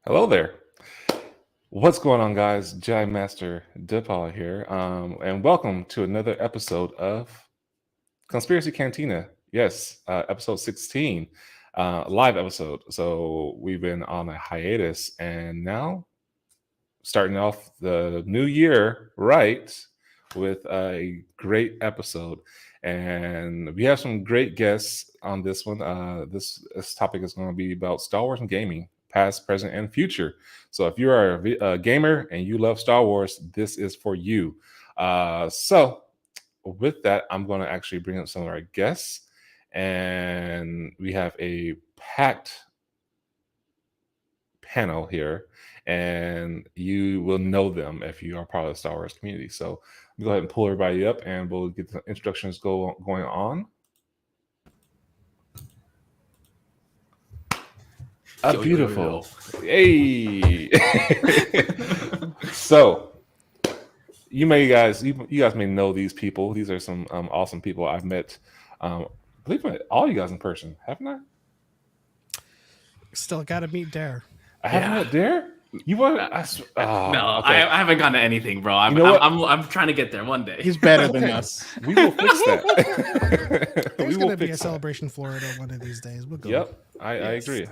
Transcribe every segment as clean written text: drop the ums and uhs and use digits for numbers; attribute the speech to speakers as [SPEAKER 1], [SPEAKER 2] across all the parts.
[SPEAKER 1] Hello there. What's going on, guys? Jedi Master Depaul here, and welcome to another episode of Conspiracy Cantina. Yes, episode 16, live episode. So we've been on a hiatus, and now starting off the new year right with a great episode. And we have some great guests on this one. This topic is going to be about Star Wars and gaming, past, present, and future. So if you are a gamer and you love Star Wars, this is for you. So with that, I'm going to actually bring up some of our guests, and we have a packed panel here, and you will know them if you are part of the Star Wars community. So go ahead and pull everybody up, and we'll get the introductions going on. Beautiful. Hey. So you guys may know these people. These are some awesome people I've met. I believe I met all you guys in person, haven't I?
[SPEAKER 2] Still got to meet Dare.
[SPEAKER 1] I haven't met Dare. You want?
[SPEAKER 3] No, okay. I haven't gone to anything, bro. I'm trying to get there one day.
[SPEAKER 4] He's better than us.
[SPEAKER 1] We will fix that.
[SPEAKER 2] There's going to be a celebration Florida one of these days. We'll go.
[SPEAKER 1] Yep, I agree.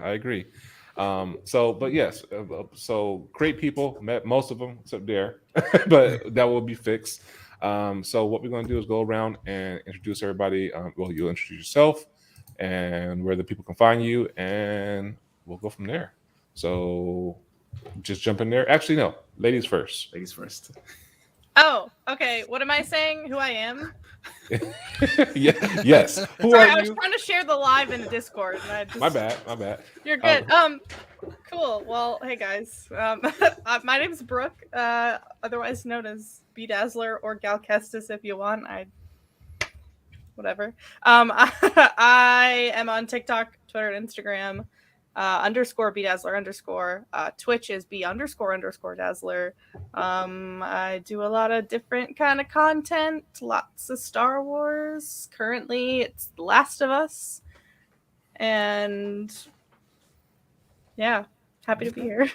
[SPEAKER 1] But yes, so great people. Met most of them except Dare, but that will be fixed. So what we're going to do is go around and introduce everybody. Well, you'll introduce yourself and where the people can find you, and we'll go from there. So just jump in there. Actually, no, ladies first.
[SPEAKER 3] Ladies first.
[SPEAKER 5] Oh, okay. What am I saying? Who I am?
[SPEAKER 1] Yes. Who
[SPEAKER 5] Sorry,
[SPEAKER 1] are
[SPEAKER 5] I was
[SPEAKER 1] you?
[SPEAKER 5] trying to share the live in the Discord. And I just...
[SPEAKER 1] My bad.
[SPEAKER 5] You're good. Cool. Well, hey guys. My name's Brooke, otherwise known as Bedazzler or Gal Kestis if you want. Whatever. I am on TikTok, Twitter, and Instagram. _ Bedazzler _ Twitch is B _ Dazzler. I do a lot of different kind of content, lots of Star Wars. Currently it's The Last of Us, and yeah, happy to be here.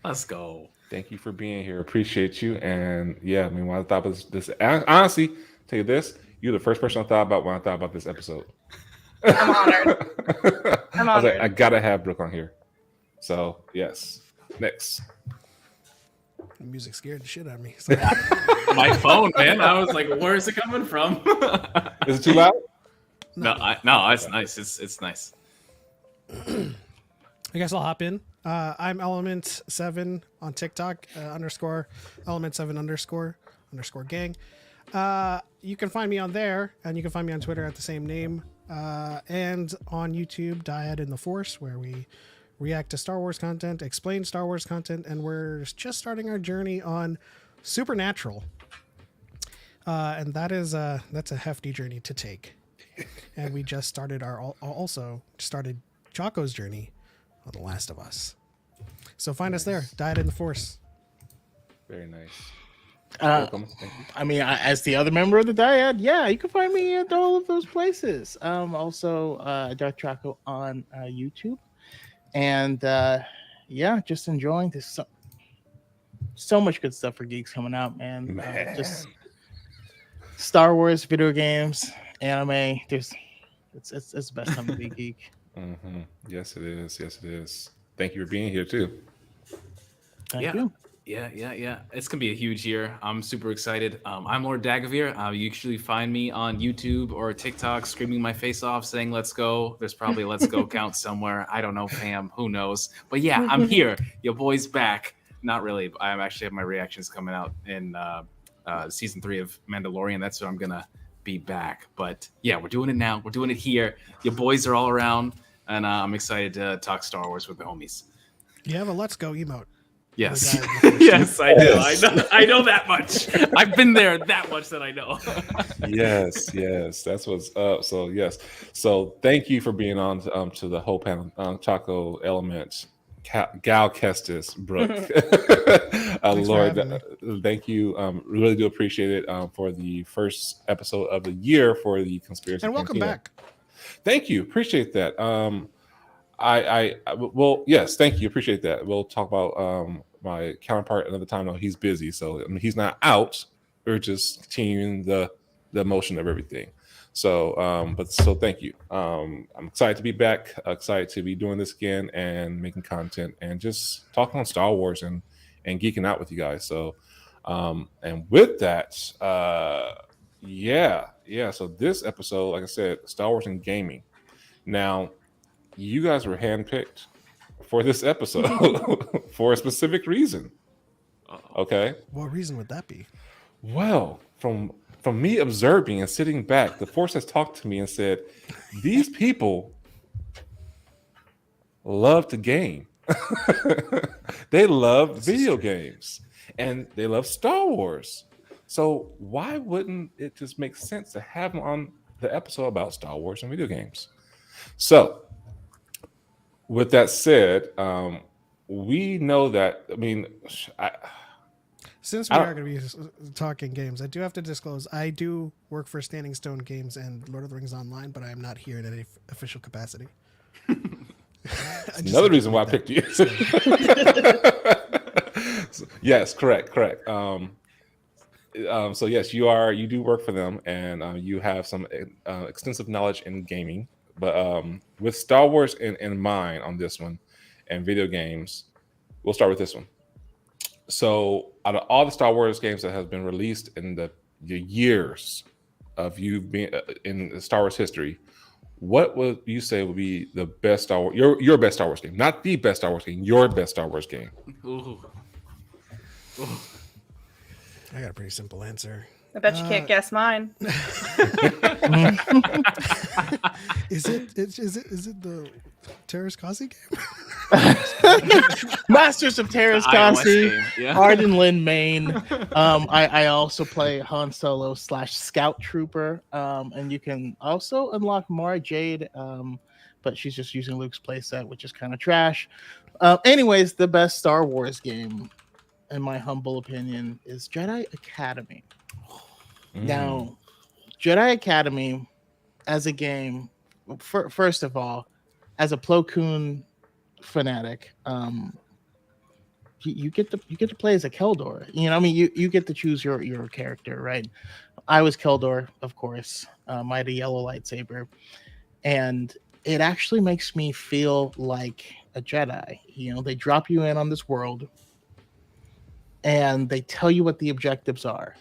[SPEAKER 3] Let's go.
[SPEAKER 1] Thank you for being here. Appreciate you. And yeah, I mean, when I thought about this, honestly, tell you this, you're the first person I thought about when I thought about this episode.
[SPEAKER 5] I'm honored.
[SPEAKER 1] I was like, I gotta have Brooke on here. So yes. Next.
[SPEAKER 2] The music scared the shit out of me.
[SPEAKER 3] My phone, man. I was like, where is it coming from?
[SPEAKER 1] Is it too loud?
[SPEAKER 3] No, it's nice. It's nice.
[SPEAKER 2] I guess I'll hop in. I'm Element7 on TikTok, _Element7 _ gang. You can find me on there, and you can find me on Twitter at the same name. And on YouTube, Dyad in the Force, where we react to Star Wars content, explain Star Wars content, and we're just starting our journey on Supernatural. And that's a hefty journey to take. And we just started started Chaco's journey on The Last of Us. So find us there, Dyad in the Force.
[SPEAKER 1] Very nice.
[SPEAKER 4] Welcome. I mean, as the other member of the Dyad, yeah, you can find me at all of those places. Also, Darth Chaco on YouTube, and yeah, just enjoying this. So much good stuff for geeks coming out, man. Just Star Wars, video games, anime. It's the best time to be geek.
[SPEAKER 1] Mm-hmm. Yes, it is. Thank you for being here too.
[SPEAKER 4] Thank you.
[SPEAKER 3] Yeah. It's gonna be a huge year. I'm super excited. I'm Lord Dagavir. You usually find me on YouTube or TikTok screaming my face off saying let's go. There's probably a let's go count somewhere. I don't know, fam. Who knows? But yeah, I'm here. Your boy's back. Not really. I actually have my reactions coming out in season 3 of Mandalorian. That's when I'm gonna be back. But yeah, we're doing it now. We're doing it here. Your boys are all around, and I'm excited to talk Star Wars with the homies.
[SPEAKER 2] You have a let's go emote.
[SPEAKER 3] Yes. Yes, I do. I know that much. I've been there that much that I know.
[SPEAKER 1] yes. That's what's up. So yes. So thank you for being on to the whole panel. Chaco, Element, Gal Kestis, Brooke. Lord, thank you. Really do appreciate it for the first episode of the year for the Conspiracy.
[SPEAKER 2] And welcome
[SPEAKER 1] Cantina.
[SPEAKER 2] back.
[SPEAKER 1] Thank you. Appreciate that. Well, yes, thank you, appreciate that. We'll talk about my counterpart another time. No, he's busy, so I mean, he's not out. We're just continuing the motion of everything. So, but so thank you. I'm excited to be back. Excited to be doing this again and making content and just talking on Star Wars and geeking out with you guys. So, and with that, yeah. So this episode, like I said, Star Wars and gaming. Now, you guys were handpicked for this episode for a specific reason. Okay.
[SPEAKER 2] What reason would that be?
[SPEAKER 1] Well, from me observing and sitting back, the Force has talked to me and said, these people love to game. They love video games and they love Star Wars. So why wouldn't it just make sense to have them on the episode about Star Wars and video games? So with that said, we know that, I mean,
[SPEAKER 2] since we are going to be talking games, I do have to disclose I do work for Standing Stone Games and Lord of the Rings Online, but I am not here in any official capacity.
[SPEAKER 1] Another reason why I picked you. Yes, correct. So yes, you do work for them, and you have some extensive knowledge in gaming. But with Star Wars in mind on this one, and video games, we'll start with this one. So out of all the Star Wars games that have been released in the years of you being in Star Wars history, what would you say would be the best Star Wars, your best Star Wars game? Not the best Star Wars game, your best Star Wars game.
[SPEAKER 3] Ooh.
[SPEAKER 2] I got a pretty simple answer.
[SPEAKER 5] I bet you can't guess mine.
[SPEAKER 2] Is it the Terrace Kasi game?
[SPEAKER 4] Masters of Terrace Kasi,
[SPEAKER 3] Yeah.
[SPEAKER 4] Arden Lynn Main. I also play Han Solo / Scout Trooper. And you can also unlock Mara Jade, but she's just using Luke's playset, which is kind of trash. Anyways, the best Star Wars game, in my humble opinion, is Jedi Academy. Now, Jedi Academy as a game, first of all, as a Plo Koon fanatic, you get to play as a Keldor. You know, I mean, you get to choose your character, right? I was Keldor, of course. I had a yellow lightsaber, and it actually makes me feel like a Jedi. You know, they drop you in on this world, and they tell you what the objectives are,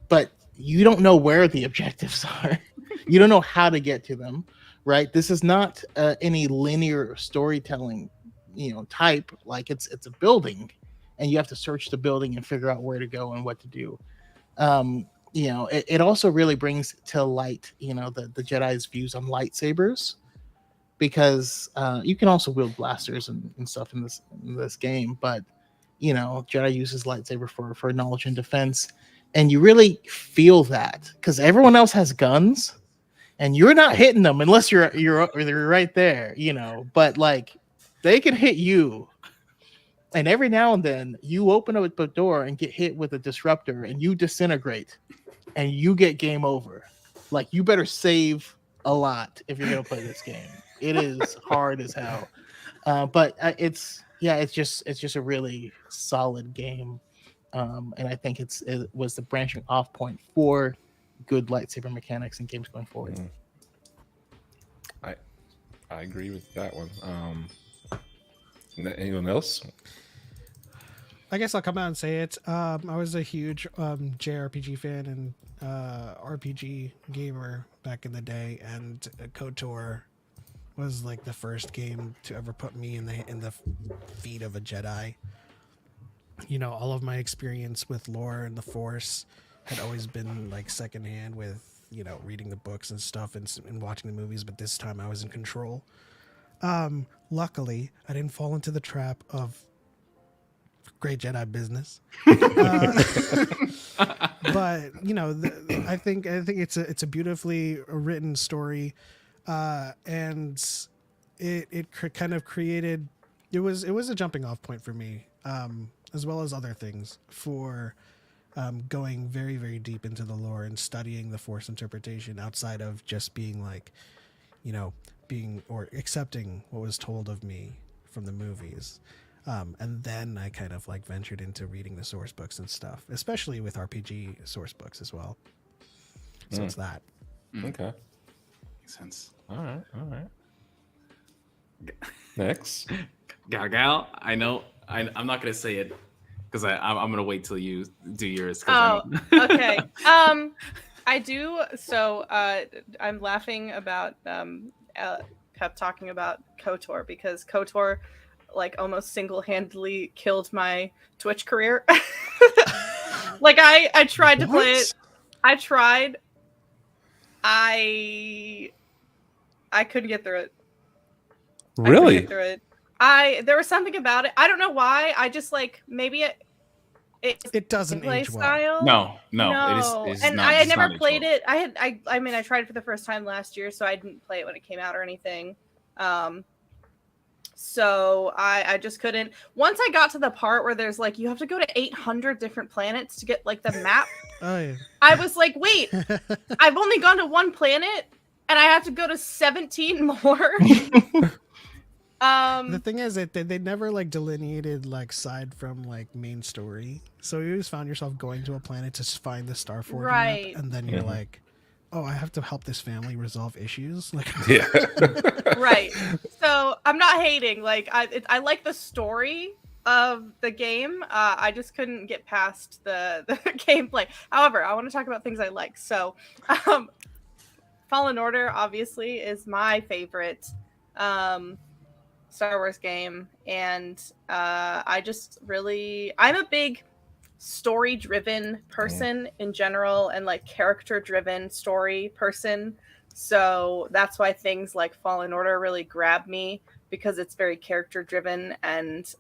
[SPEAKER 4] but you don't know where the objectives are. You don't know how to get to them, right? This is not any linear storytelling, type. Like it's a building, and you have to search the building and figure out where to go and what to do. It also really brings to light, the Jedi's views on lightsabers, because you can also wield blasters and stuff in this game, but Jedi uses lightsaber for knowledge and defense. And you really feel that because everyone else has guns and you're not hitting them unless you're right there, but like they can hit you. And every now and then you open up a door and get hit with a disruptor and you disintegrate and you get game over. Like you better save a lot if you're going to play this game. It is hard as hell. But it's just a really solid game. And I think it was the branching off point for good lightsaber mechanics and games going forward.
[SPEAKER 1] I agree with that one. Anyone else?
[SPEAKER 2] I guess I'll come out and say it. I was a huge JRPG fan and RPG gamer back in the day, and KOTOR was like the first game to ever put me in the feet of a Jedi. All of my experience with lore and the Force had always been like secondhand with, reading the books and stuff and watching the movies. But this time I was in control. Luckily, I didn't fall into the trap of great Jedi business. But I think it's a beautifully written story, and it kind of created. It was a jumping off point for me. As well as other things for going very, very deep into the lore and studying the Force interpretation outside of just being like, being or accepting what was told of me from the movies. And then I kind of like ventured into reading the source books and stuff, especially with RPG source books as well. So it's that.
[SPEAKER 1] Okay.
[SPEAKER 3] Makes sense.
[SPEAKER 1] All right. Next.
[SPEAKER 3] Gal, I know. I'm not gonna say it because I'm gonna wait till you do yours.
[SPEAKER 5] Oh, okay. I do. So I'm laughing about Pep talking about KOTOR because KOTOR like almost single-handedly killed my Twitch career. Like I tried to play it. I tried. I couldn't get through it.
[SPEAKER 1] Really?
[SPEAKER 5] There was something about it. I don't know why. I just like maybe
[SPEAKER 2] it doesn't age well.
[SPEAKER 3] No. It is
[SPEAKER 5] And
[SPEAKER 3] not,
[SPEAKER 5] I had never
[SPEAKER 3] not
[SPEAKER 5] played it. I mean I tried it for the first time last year, so I didn't play it when it came out or anything. So I just couldn't. Once I got to the part where there's like you have to go to 800 different planets to get like the map.
[SPEAKER 2] Oh yeah.
[SPEAKER 5] I was like, wait, I've only gone to one planet and I have to go to 17 more.
[SPEAKER 2] The thing is that they never like delineated like side from like main story, so you just found yourself going to a planet to find the Starforge
[SPEAKER 5] Right.
[SPEAKER 2] map, and then you're like, oh, I have to help this family resolve issues. Like,
[SPEAKER 1] Yeah.
[SPEAKER 5] Right. So I'm not hating. Like I like the story of the game. I just couldn't get past the gameplay. However, I want to talk about things I like. So, Fallen Order obviously is my favorite Star Wars game, and I'm a big story-driven person in general, and like character-driven story person. So that's why things like Fallen Order really grab me, because it's very character-driven, and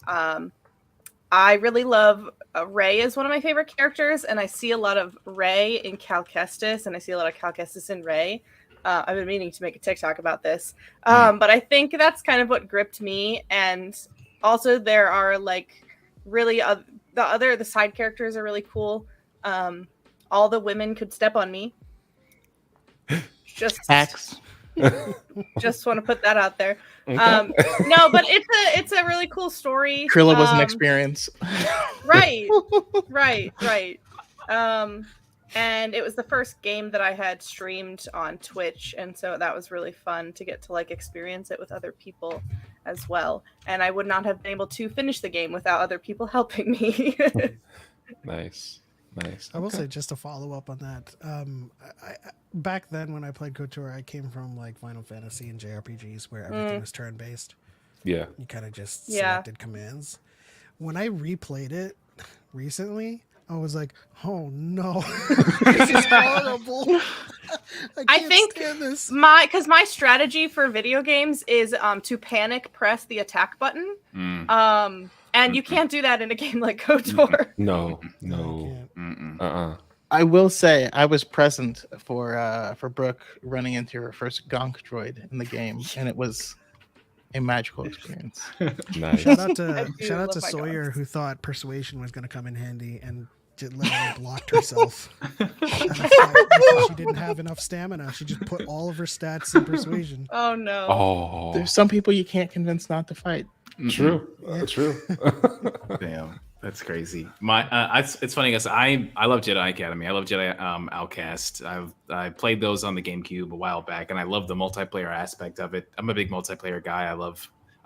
[SPEAKER 5] I really love Rey is one of my favorite characters, and I see a lot of Rey in Cal Kestis, and I see a lot of Cal Kestis in Rey. I've been meaning to make a TikTok about this, but I think that's kind of what gripped me. And also there are like really the side characters are really cool. All the women could step on me. Just want to put that out there.
[SPEAKER 1] Okay.
[SPEAKER 5] No, but it's a really cool story.
[SPEAKER 4] Krilla was an experience.
[SPEAKER 5] Right. And it was the first game that I had streamed on Twitch, and so that was really fun to get to like experience it with other people as well. And I would not have been able to finish the game without other people helping me.
[SPEAKER 1] Nice.
[SPEAKER 2] I will say, just to follow up on that, I back then when I played KOTOR, I came from like Final Fantasy and JRPGs where everything was turn-based.
[SPEAKER 1] Yeah.
[SPEAKER 2] You kind of just selected commands. When I replayed it recently, I was like, oh no, this is horrible. I think stand this.
[SPEAKER 5] Because my strategy for video games is to panic press the attack button. And you can't do that in a game like KOTOR.
[SPEAKER 1] No.
[SPEAKER 4] I will say I was present for Brooke running into her first gonk droid in the game, and it was a magical experience.
[SPEAKER 1] Nice.
[SPEAKER 2] Shout out to
[SPEAKER 5] love my
[SPEAKER 2] Sawyer,
[SPEAKER 5] gonks.
[SPEAKER 2] who thought persuasion was going to come in handy and just literally blocked herself. Because she didn't have enough stamina. She just put all of her stats in persuasion.
[SPEAKER 5] Oh no.
[SPEAKER 1] Oh.
[SPEAKER 4] There's some people you can't convince not to fight.
[SPEAKER 1] True. True.
[SPEAKER 3] Damn, that's crazy. It's funny because I love Jedi Academy. I love Jedi Outcast. I played those on the GameCube a while back, and I love the multiplayer aspect of it. I'm a big multiplayer guy. I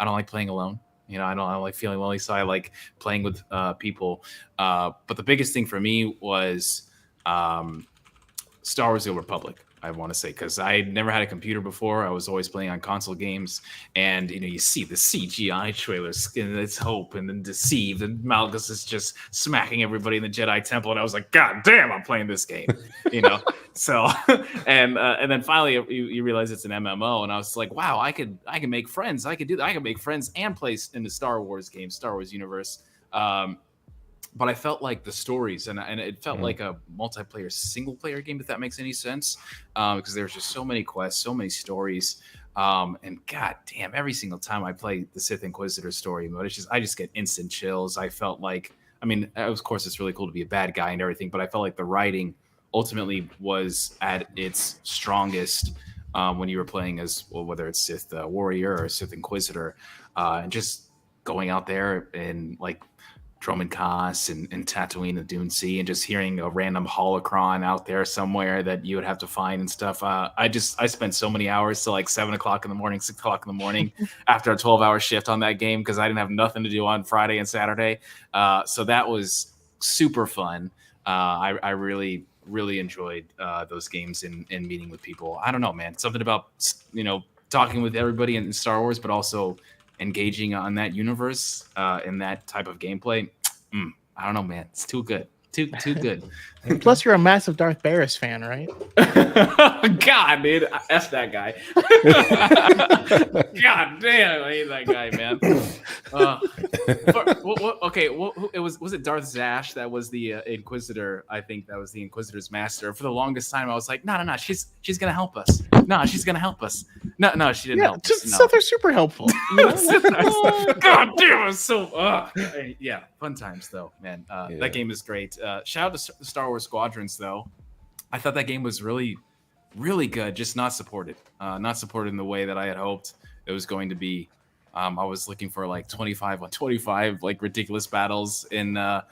[SPEAKER 3] don't like playing alone. You know, I don't like feeling lonely, so I like playing with people. But the biggest thing for me was Star Wars: The Old Republic. I want to say, because I never had a computer before. I was always playing on console games, and you see the CGI trailers, and it's Hope, and then Deceived, and Malgus is just smacking everybody in the Jedi Temple, and I was like, God damn, I'm playing this game, So, and then finally you realize it's an MMO, and I was like, wow, I can make friends. I could do that. I can make friends and play in the Star Wars game, Star Wars universe. But I felt like the stories, and it felt like a multiplayer single player game, if that makes any sense, because there's just so many quests, so many stories, and god damn, every single time I play the Sith Inquisitor story mode, I just get instant chills. I felt like, I mean, of course it's really cool to be a bad guy and everything, but I felt like the writing ultimately was at its strongest when you were playing as, well, whether it's Sith warrior or Sith Inquisitor, and just going out there and like Dromund Kaas and Tatooine and Dune Sea, and just hearing a random holocron out there somewhere that you would have to find and stuff. I spent so many hours till like 7 o'clock in the morning, 6 o'clock in the morning after a 12-hour shift on that game because I didn't have nothing to do on Friday and Saturday. So that was super fun. I really enjoyed those games and meeting with people. I don't know, man. Something about, talking with everybody in Star Wars, but also engaging on that universe and that type of gameplay. I don't know, man. It's too good. Too good.
[SPEAKER 4] And plus, you're a massive Darth Barris fan, right?
[SPEAKER 3] God, dude. F that guy. God damn, I hate that guy, man. Was it Darth Zash that was the Inquisitor? I think that was the Inquisitor's master. For the longest time, I was like, no, she's gonna help us. No, she's gonna help us. No, she didn't help us.
[SPEAKER 4] So they're super helpful.
[SPEAKER 3] God damn, it's so. Yeah, fun times though, man. That game is great. Shout out to Star Wars Squadrons though. I thought that game was really good, just not supported in the way that I had hoped it was going to be. I was looking for like 25 on 25 like ridiculous battles in some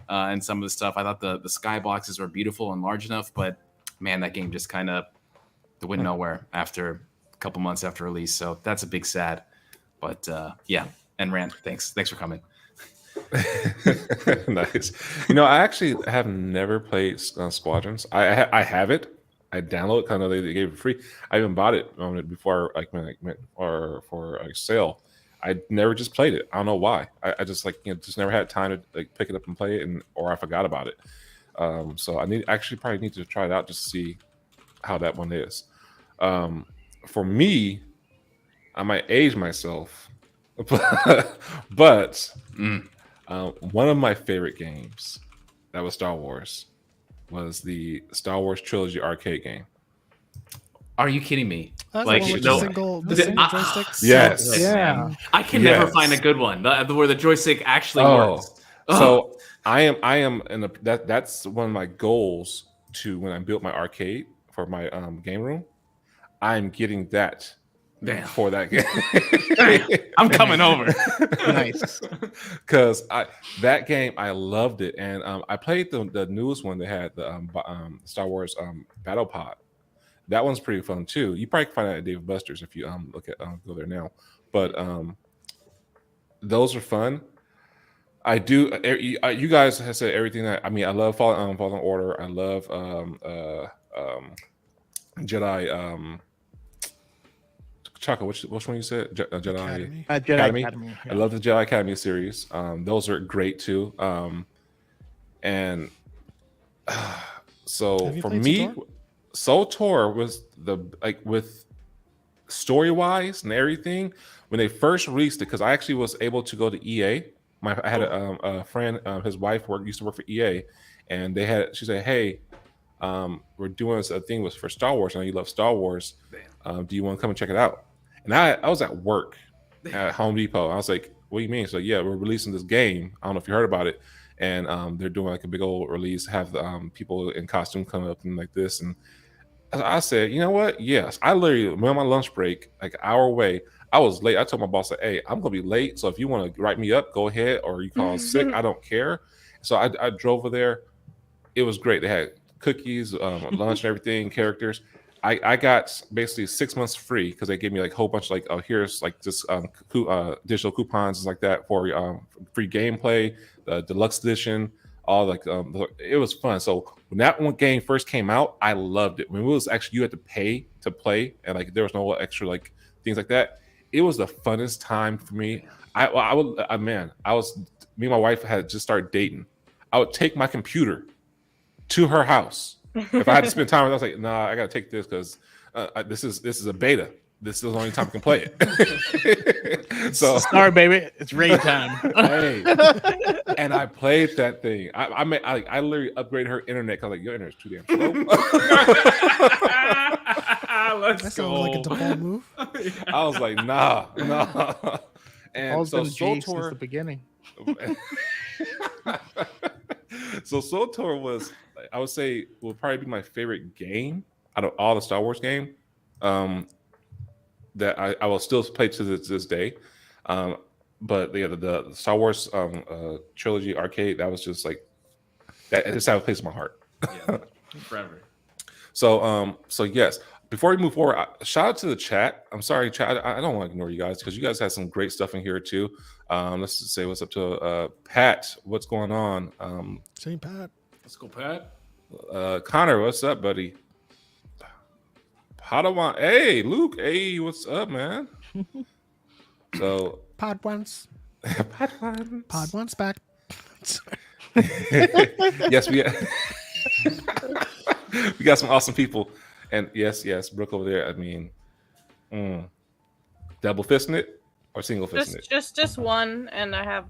[SPEAKER 3] of the stuff. I thought the skyboxes were beautiful and large enough, but man, that game just kind of went nowhere after a couple months after release. So that's a big sad. But yeah, and Rand, thanks for coming.
[SPEAKER 1] Nice. I actually have never played Squadrons. I have it. I download it. Kind of they gave it free. I even bought it before or for a sale. I never just played it. I don't know why. I just just never had time to pick it up and play it, or I forgot about it. So I probably need to try it out just to see how that one is. For me, I might age myself, but one of my favorite games that was Star Wars was the Star Wars Trilogy arcade game.
[SPEAKER 3] Are you kidding me?
[SPEAKER 2] That's the one with the single joysticks.
[SPEAKER 1] Yes.
[SPEAKER 4] Yeah.
[SPEAKER 3] I can never find a good one where the joystick actually works.
[SPEAKER 1] So I am that's one of my goals to when I built my arcade for my game room. I'm getting that.
[SPEAKER 3] Damn.
[SPEAKER 1] For that game.
[SPEAKER 3] I'm coming over.
[SPEAKER 4] Nice.
[SPEAKER 1] Because that game, I loved it. And I played the newest one. They had the Star Wars Battle Pod. That one's pretty fun too. You probably can find that at Dave Buster's if you look at go there now. But those are fun. I do. You guys have said everything that I love Fallen Order. I love Jedi. Chaka, which one you said? Jedi Academy.
[SPEAKER 4] Yeah.
[SPEAKER 1] I love the Jedi Academy series. Those are great too. So for me, SWTOR was with story wise and everything when they first released it, because I actually was able to go to EA. I had a friend, his wife used to work for EA, and she said, "Hey, we're doing a thing for Star Wars. I know you love Star Wars. Do you want to come and check it out?" And I was at work at Home Depot. I was like, "What do you mean?" So yeah, we're releasing this game. I don't know if you heard about it, and they're doing like a big old release. Have people in costume come up and like this, and I said, "You know what? Yes." I literally went on my lunch break, like an hour away. I was late. I told my boss, like, "Hey, I'm gonna be late. So if you want to write me up, go ahead, or you call sick. I don't care." So I drove over there. It was great. They had cookies, lunch, and everything. Characters. I got basically 6 months free because they gave me like a whole bunch here's like this digital coupons like that for free gameplay, the deluxe edition, all it was fun. So when that one game first came out, I loved it. When it was actually you had to pay to play and there was no extra things like that. It was the funnest time for me. Me and my wife had just started dating. I would take my computer to her house. If I had to spend time with her, I was like, "Nah, I gotta take this because this is a beta. This is the only time I can play it." So
[SPEAKER 4] sorry, baby, it's raid time.
[SPEAKER 1] Hey, and I played that thing. I literally upgraded her internet because your internet's too damn slow.
[SPEAKER 3] Let's
[SPEAKER 2] That
[SPEAKER 3] go.
[SPEAKER 2] sounds like a Depaul move.
[SPEAKER 1] I was like, nah. And
[SPEAKER 4] All's
[SPEAKER 1] so
[SPEAKER 4] been a G since
[SPEAKER 1] SWTOR
[SPEAKER 4] the beginning.
[SPEAKER 1] So SWTOR was, I would say, will probably be my favorite game out of all the Star Wars game. that I will still play to this day. But yeah, the Star Wars trilogy arcade, that was just like that. It just had a place in my heart.
[SPEAKER 3] Yeah, forever.
[SPEAKER 1] So yes. Before we move forward, shout out to the chat. I'm sorry, chat. I don't want to ignore you guys because you guys had some great stuff in here too. Let's just say what's up to Pat. What's going on?
[SPEAKER 2] St. Pat.
[SPEAKER 3] Let's go, Pat.
[SPEAKER 1] Connor, what's up, buddy? Padawan. Hey, Luke. Hey, what's up, man? So
[SPEAKER 2] Pod once.
[SPEAKER 1] Padawan.
[SPEAKER 2] Pod once back.
[SPEAKER 1] Yes, we got some awesome people. And yes, Brooke over there. I mean, double fisting it or single fisting it?
[SPEAKER 5] Just one, and I have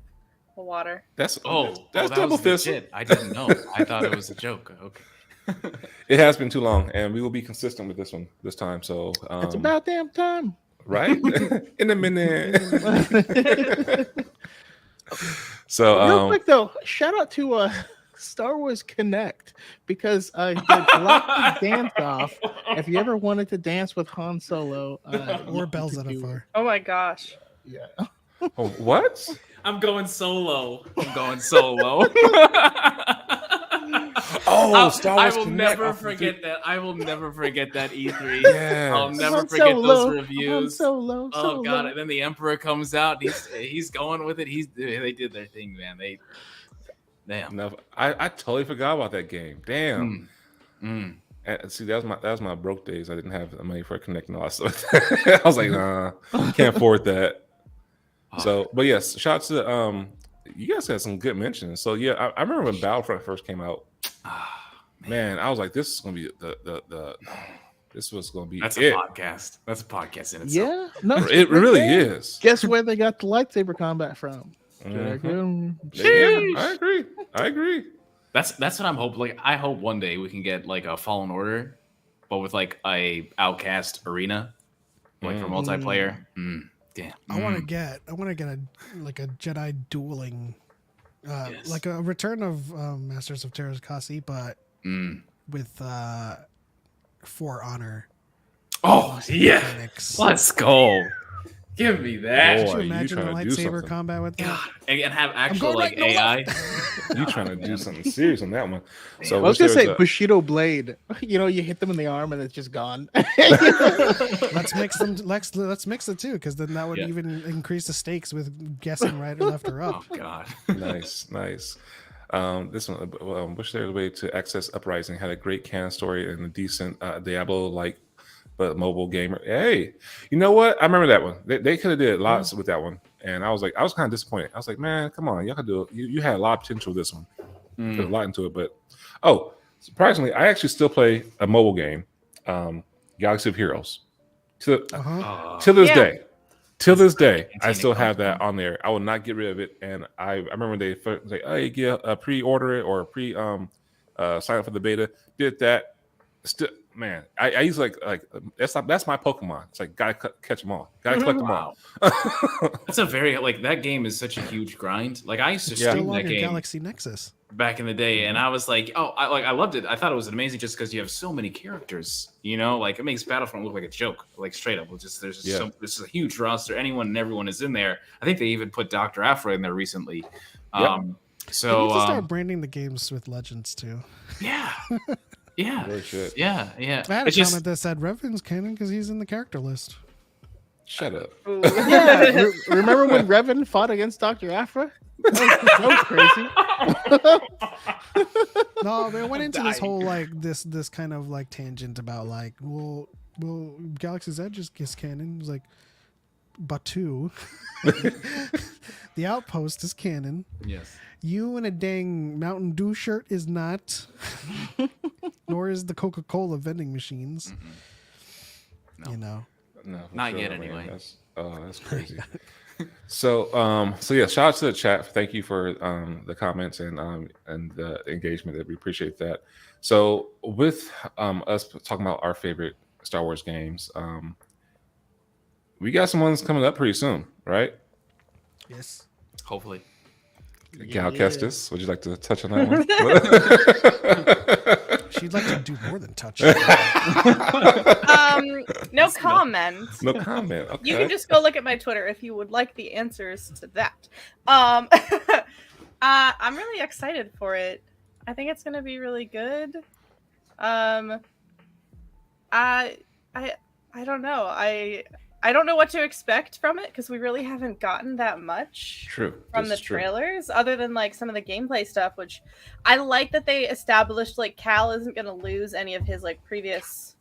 [SPEAKER 5] water.
[SPEAKER 1] That's
[SPEAKER 3] that
[SPEAKER 1] double
[SPEAKER 3] was
[SPEAKER 1] fisting.
[SPEAKER 3] legit. I didn't know. I thought it was a joke. Okay.
[SPEAKER 1] It has been too long, and we will be consistent with this time. So
[SPEAKER 4] it's about damn time,
[SPEAKER 1] right? In a minute. So
[SPEAKER 4] real quick though, shout out to Star Wars Connect, because the galactic dance off. If you ever wanted to dance with Han Solo
[SPEAKER 2] or Bells at a Far.
[SPEAKER 5] Oh my gosh.
[SPEAKER 4] Yeah.
[SPEAKER 1] Oh, what?
[SPEAKER 3] I'm going solo.
[SPEAKER 1] Star Wars
[SPEAKER 3] I will
[SPEAKER 1] Connect.
[SPEAKER 3] never forget that. I will never forget that E3.
[SPEAKER 1] Yes.
[SPEAKER 3] I'll never
[SPEAKER 4] Han
[SPEAKER 3] forget
[SPEAKER 4] Solo.
[SPEAKER 3] those reviews.
[SPEAKER 4] Solo.
[SPEAKER 3] Oh god! And then the Emperor comes out. And he's going with it. They did their thing, man. Damn.
[SPEAKER 1] No, I totally forgot about that game. Damn. And see, that was my broke days. I didn't have the money for connecting all that stuff. I was like, nah, can't afford that. So, but yes, shout out to you guys had some good mentions. So yeah, I remember when Battlefront first came out. Man, I was like, this is gonna be this was gonna be
[SPEAKER 3] That's
[SPEAKER 1] it.
[SPEAKER 3] a podcast. That's a podcast in itself.
[SPEAKER 4] Yeah, no,
[SPEAKER 1] It really is.
[SPEAKER 4] Guess where they got the lightsaber combat from?
[SPEAKER 1] Yeah, I agree.
[SPEAKER 3] That's what I'm hoping. Like, I hope one day we can get like a Fallen Order, but with like a Outcast arena, like for multiplayer. Damn.
[SPEAKER 2] I want to get a Jedi dueling, like a return of Masters of Terra's Kasi, but with For Honor.
[SPEAKER 3] Oh yeah,
[SPEAKER 2] mechanics.
[SPEAKER 3] let's go. Give me that.
[SPEAKER 2] Could
[SPEAKER 1] Boy,
[SPEAKER 2] you imagine the
[SPEAKER 1] trying to do
[SPEAKER 2] lightsaber
[SPEAKER 1] something.
[SPEAKER 2] combat with that?
[SPEAKER 3] God. And have actual
[SPEAKER 2] going
[SPEAKER 3] like
[SPEAKER 2] right, no
[SPEAKER 3] AI.
[SPEAKER 1] You trying to do something serious on that one? So
[SPEAKER 4] I was gonna say
[SPEAKER 1] there's
[SPEAKER 4] Bushido blade. You know, you hit them in the arm and it's just gone.
[SPEAKER 2] Let's mix them. Let's mix it too, because then that would even increase the stakes with guessing right, left, or up.
[SPEAKER 3] Oh god.
[SPEAKER 1] nice. This one, Wish There Was a Way to Access Uprising had a great canon story and a decent Diablo-like but mobile gamer. Hey, you know what? I remember that one. They could have did lots with that one, and I was kind of disappointed. I was like, man, come on, y'all could do it. You had a lot of potential with this one. Put a lot into it, but surprisingly, I actually still play a mobile game, Galaxy of Heroes, to this day. Till this day, I still have that on there. I will not get rid of it. And I remember they first say, "Hey, pre-order it or sign up for the beta." Did that. Still, man, I use like that's my Pokemon. It's like gotta catch them all, gotta collect them all.
[SPEAKER 3] That's a very that game is such a huge grind. Like I used to
[SPEAKER 2] Still
[SPEAKER 3] stream
[SPEAKER 2] on
[SPEAKER 3] that
[SPEAKER 2] your
[SPEAKER 3] game
[SPEAKER 2] Galaxy Nexus.
[SPEAKER 3] back in the day, and I was like, I loved it. I thought it was amazing just because you have so many characters. You know, like it makes Battlefront look like a joke, like straight up. There's this is a huge roster. Anyone and everyone is in there. I think they even put Dr. Aphra in there recently. So
[SPEAKER 2] we need to start branding the games with legends too.
[SPEAKER 3] Yeah.
[SPEAKER 1] Really should.
[SPEAKER 3] Yeah.
[SPEAKER 2] I had a comment that said Revan's canon because he's in the character list.
[SPEAKER 1] Shut up.
[SPEAKER 4] Yeah, remember when Revan fought against Dr. Aphra? That was crazy.
[SPEAKER 2] No, they went into this whole this kind of like tangent about like, well, Galaxy's Edge is canon. It's like, Batu, the Outpost is canon.
[SPEAKER 3] Yes.
[SPEAKER 2] You in a dang Mountain Dew shirt is not. Nor is the Coca-Cola vending machines.
[SPEAKER 3] No.
[SPEAKER 2] You know.
[SPEAKER 1] No,
[SPEAKER 3] not yet anyway.
[SPEAKER 1] That's crazy. So yeah, shout out to the chat. Thank you for the comments and the engagement. That we appreciate that. So with us talking about our favorite Star Wars games, we got some ones coming up pretty soon, right?
[SPEAKER 2] Yes.
[SPEAKER 3] Hopefully.
[SPEAKER 1] Gal Kestis, would you like to touch on that one?
[SPEAKER 2] She'd like to do more than touch.
[SPEAKER 5] No comment.
[SPEAKER 1] No comment. Okay.
[SPEAKER 5] You can just go look at my Twitter if you would like the answers to that. I'm really excited for it. I think it's gonna be really good. I don't know. I don't know what to expect from it because we really haven't gotten that much from the trailers, other than like some of the gameplay stuff, which I like that they established like Cal isn't gonna lose any of his like previous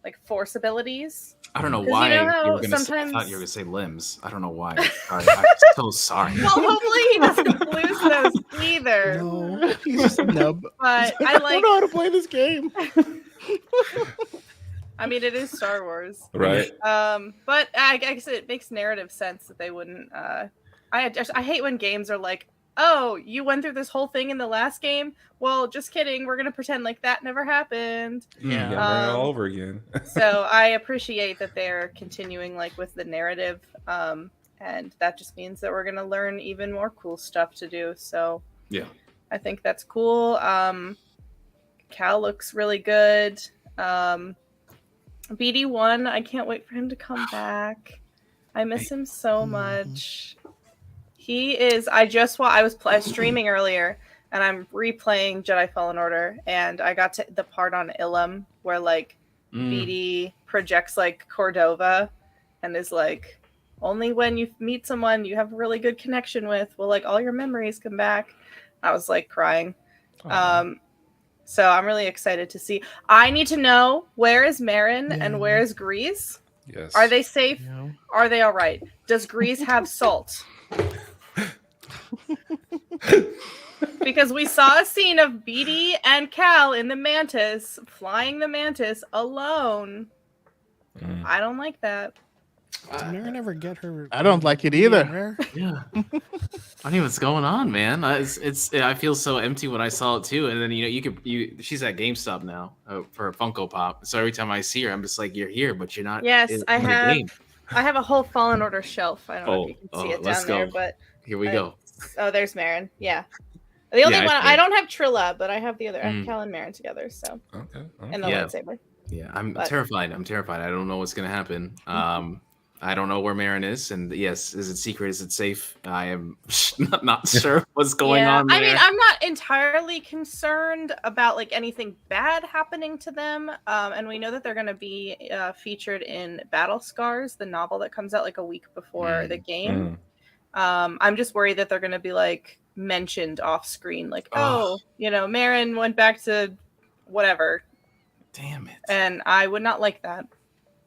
[SPEAKER 5] like force abilities.
[SPEAKER 3] I don't know why
[SPEAKER 5] you know how
[SPEAKER 3] you were gonna
[SPEAKER 5] sometimes...
[SPEAKER 3] I thought you were gonna say limbs. I don't know why. I'm so sorry.
[SPEAKER 5] Well, hopefully he doesn't lose those either.
[SPEAKER 4] No, he's just a nub.
[SPEAKER 5] But I
[SPEAKER 4] don't know how to play this game.
[SPEAKER 5] I mean, it is Star Wars,
[SPEAKER 1] right?
[SPEAKER 5] But I guess it makes narrative sense that they wouldn't. I hate when games are like, "Oh, you went through this whole thing in the last game. Well, just kidding. We're gonna pretend like that never happened."
[SPEAKER 1] Yeah, all over again.
[SPEAKER 5] So I appreciate that they're continuing like with the narrative, and that just means that we're gonna learn even more cool stuff to do. So
[SPEAKER 3] yeah,
[SPEAKER 5] I think that's cool. Cal looks really good. BD1, I can't wait for him to come back. I miss him so much. He is. I was streaming earlier, and I'm replaying Jedi Fallen Order, and I got to the part on Ilum where like BD projects like Cordova, and is like, only when you meet someone you have a really good connection with will like all your memories come back. I was like crying. So I'm really excited to see. I need to know, where is Marin and where is Grease?
[SPEAKER 1] Yes.
[SPEAKER 5] Are they safe?
[SPEAKER 4] No.
[SPEAKER 5] Are they all right? Does Grease have salt? Because we saw a scene of BD and Cal in the Mantis, flying the Mantis alone. I don't like that.
[SPEAKER 2] Did Marin ever get her?
[SPEAKER 4] I don't like it either.
[SPEAKER 2] Rare?
[SPEAKER 3] Yeah. I don't know what's going on, man. It's I feel so empty when I saw it too. And then she's at GameStop now for a Funko Pop. So every time I see her, I'm just like, you're here, but you're not.
[SPEAKER 5] Yes, I have a whole Fallen Order shelf. I don't know if you can see it down there, but
[SPEAKER 3] here we go.
[SPEAKER 5] Oh, there's Marin. Yeah. The only one I don't have Trilla, but I have the other. I have Cal and Marin together. So and the lightsaber.
[SPEAKER 3] Yeah, I'm terrified. I don't know what's gonna happen. I don't know where Marin is, and yes, is it secret? Is it safe? I am not sure what's going on there.
[SPEAKER 5] I mean, I'm not entirely concerned about like anything bad happening to them, and we know that they're going to be featured in Battle Scars, the novel that comes out like a week before the game. I'm just worried that they're going to be like mentioned off screen, like, Marin went back to whatever.
[SPEAKER 3] Damn it!
[SPEAKER 5] And I would not like that.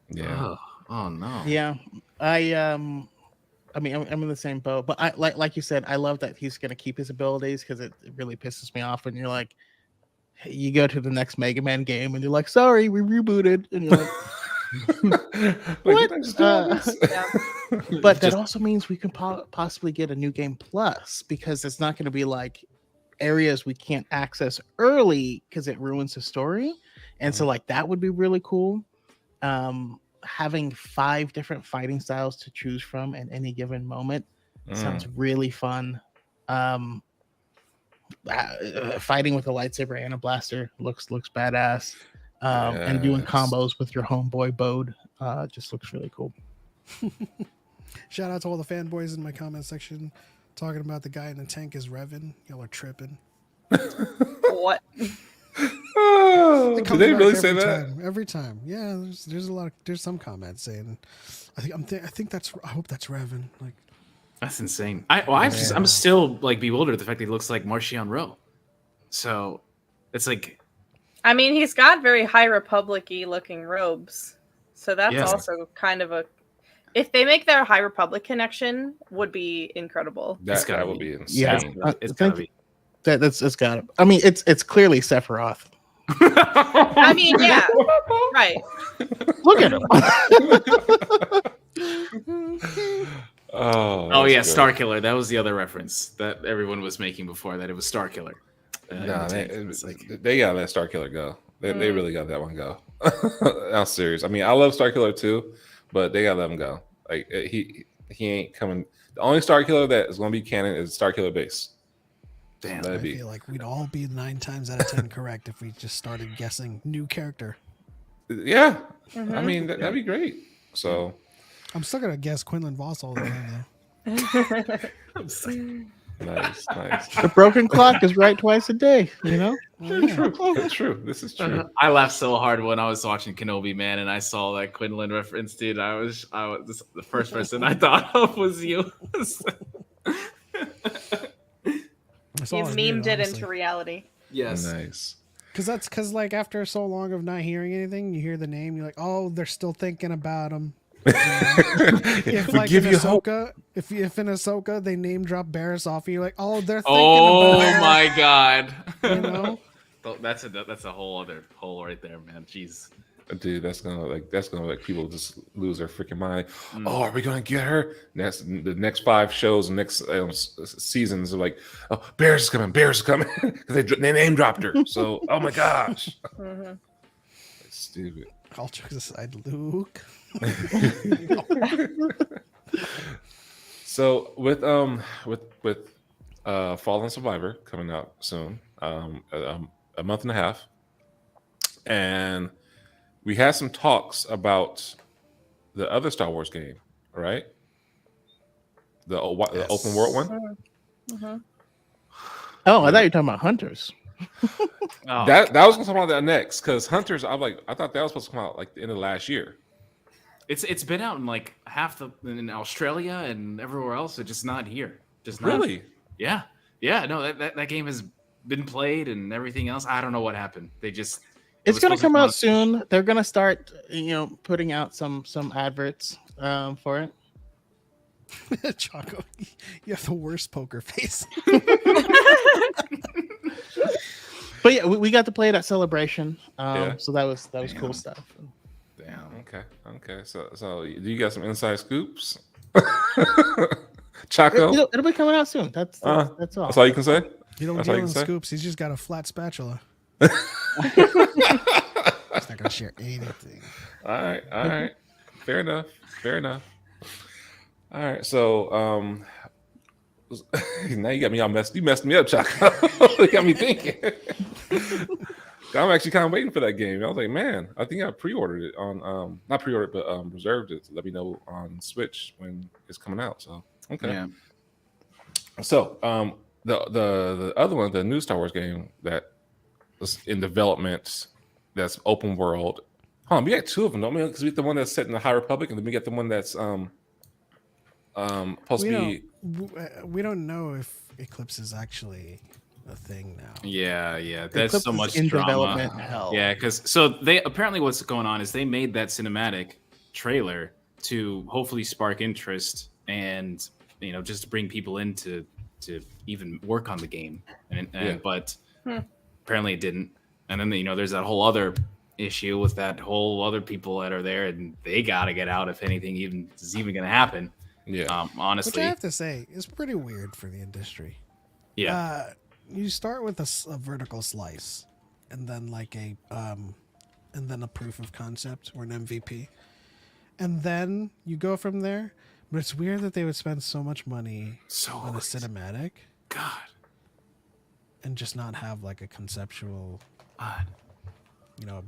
[SPEAKER 1] Yeah.
[SPEAKER 3] Oh no.
[SPEAKER 4] Yeah, I mean, I'm in the same boat, but I like you said, I love that he's gonna keep his abilities because it really pisses me off when you're like, you go to the next Mega Man game and you're like, sorry, we rebooted, and you're like, what? But that also means we can possibly get a new game plus, because it's not going to be like areas we can't access early because it ruins the story, and so like that would be really cool. Having 5 different fighting styles to choose from at any given moment sounds really fun. Fighting with a lightsaber and a blaster looks badass. And doing combos with your homeboy Bode just looks really cool.
[SPEAKER 2] Shout out to all the fanboys in my comment section talking about the guy in the tank is Revan. Y'all are tripping.
[SPEAKER 5] What?
[SPEAKER 1] Did they really say that?
[SPEAKER 2] Every time, yeah. There's some comments saying, I think I hope that's Revan. Like,
[SPEAKER 3] that's insane. I'm still like bewildered at the fact that he looks like Marchion Ro. So it's like,
[SPEAKER 5] I mean, he's got very High Republic-y looking robes, so that's also kind of a. If they make their High Republic connection, would be incredible.
[SPEAKER 1] That would be insane.
[SPEAKER 4] Yeah,
[SPEAKER 3] it's gotta be.
[SPEAKER 4] It's got to. I mean, it's clearly Sephiroth.
[SPEAKER 5] I mean, yeah, right.
[SPEAKER 4] Look at him.
[SPEAKER 3] Oh yeah, Star Killer. That was the other reference that everyone was making before, that it was Star Killer.
[SPEAKER 1] They gotta let Star Killer go. They really got that one go. I'm serious. I mean, I love Star Killer too, but they gotta let him go. Like he ain't coming. The only Star Killer that is gonna be canon is Star Killer Base.
[SPEAKER 3] Damn.
[SPEAKER 1] That'd
[SPEAKER 2] I
[SPEAKER 1] be
[SPEAKER 2] feel like we'd all be 9 times out of 10 correct if we just started guessing new character.
[SPEAKER 1] yeah. I
[SPEAKER 5] Mhm.
[SPEAKER 1] mean, that'd be great. So
[SPEAKER 2] I'm still gonna guess Quinlan Voss all the time though.
[SPEAKER 1] nice.
[SPEAKER 4] The broken clock is right twice a day. You know.
[SPEAKER 1] That's true. This is true.
[SPEAKER 3] I laughed so hard when I was watching Kenobi, man, and I saw that Quinlan reference, dude. I was the first person I thought of was you.
[SPEAKER 2] That's
[SPEAKER 5] You
[SPEAKER 2] all I needed,
[SPEAKER 5] memed it
[SPEAKER 2] honestly.
[SPEAKER 5] into reality.
[SPEAKER 3] Yes.
[SPEAKER 1] Nice.
[SPEAKER 2] Because like after so long of not hearing anything, you hear the name, you're like, oh, they're still thinking about him. If
[SPEAKER 1] We
[SPEAKER 2] like
[SPEAKER 1] give
[SPEAKER 2] in
[SPEAKER 1] you hope.
[SPEAKER 2] Ahsoka, if in Ahsoka they name drop Barriss off, you're like, oh, they're thinking
[SPEAKER 3] Oh
[SPEAKER 2] about
[SPEAKER 3] my god.
[SPEAKER 2] You know?
[SPEAKER 3] That's a whole other hole right there, man. Jeez.
[SPEAKER 1] Dude, that's gonna like people just lose their freaking mind.
[SPEAKER 3] Mm.
[SPEAKER 1] Oh, are we gonna get her? That's the next 5 shows, next seasons are like, oh, Bears is coming because they name dropped her. So, oh my gosh,
[SPEAKER 5] Mhm.
[SPEAKER 1] that's stupid.
[SPEAKER 2] All jokes aside, Luke.
[SPEAKER 1] So with Fallen Survivor coming out soon, a month and a half, and we had some talks about the other Star Wars game, right? The open world one.
[SPEAKER 5] Mhm.
[SPEAKER 4] Oh, I thought you were talking about Hunters.
[SPEAKER 3] Oh,
[SPEAKER 1] That was gonna come out that next because Hunters. I thought that was supposed to come out like the end of last year.
[SPEAKER 3] it's been out in like in Australia and everywhere else. It's just not here. Just not.
[SPEAKER 1] Really?
[SPEAKER 3] Yeah. No, that game has been played and everything else. I don't know what happened.
[SPEAKER 4] It's going to come out soon. They're going to start, putting out some adverts for it.
[SPEAKER 2] Choco, you have the worst poker face.
[SPEAKER 4] But yeah, we got to play it at Celebration.
[SPEAKER 1] Yeah.
[SPEAKER 4] So that was
[SPEAKER 3] Damn.
[SPEAKER 4] cool stuff.
[SPEAKER 3] Damn.
[SPEAKER 1] Okay. So do you got some inside scoops? Chaco,
[SPEAKER 4] It'll be coming out soon. That's all.
[SPEAKER 1] that's all you can say.
[SPEAKER 2] You don't
[SPEAKER 1] That's all
[SPEAKER 2] deal
[SPEAKER 1] you
[SPEAKER 2] in
[SPEAKER 1] can say?
[SPEAKER 2] scoops. He's just got a flat spatula. He's not gonna share anything.
[SPEAKER 1] All right. Fair enough. All right. So now you got me all messed. You messed me up, Chaco. You got me thinking. I'm actually kind of waiting for that game. I was like, man, I think I pre-ordered it on not pre-ordered, but reserved it to let me know on Switch when it's coming out. So okay.
[SPEAKER 3] Yeah.
[SPEAKER 1] So the other one, the new Star Wars game that was in development, that's open world. Hold on, we got 2 of them, don't we? Because we got the one that's set in the High Republic, and then we got the one that's supposed to be.
[SPEAKER 2] We don't know if Eclipse is actually a thing now.
[SPEAKER 3] Yeah. That's
[SPEAKER 4] Eclipse
[SPEAKER 3] so
[SPEAKER 4] is
[SPEAKER 3] much
[SPEAKER 4] in
[SPEAKER 3] drama.
[SPEAKER 4] development hell.
[SPEAKER 3] Yeah, because so they apparently what's going on is they made that cinematic trailer to hopefully spark interest and just bring people in to even work on the game, but apparently it didn't. And then there's that whole other issue with that whole other people that are there, and they got to get out if anything is even going to happen.
[SPEAKER 1] Yeah.
[SPEAKER 2] Which
[SPEAKER 3] Honestly,
[SPEAKER 2] I have to say is pretty weird for the industry.
[SPEAKER 3] yeah.
[SPEAKER 2] You start with a vertical slice, and then and then a proof of concept or an MVP, and then you go from there. But it's weird that they would spend so much money on a cinematic,
[SPEAKER 3] God.
[SPEAKER 2] and just not have like a conceptual,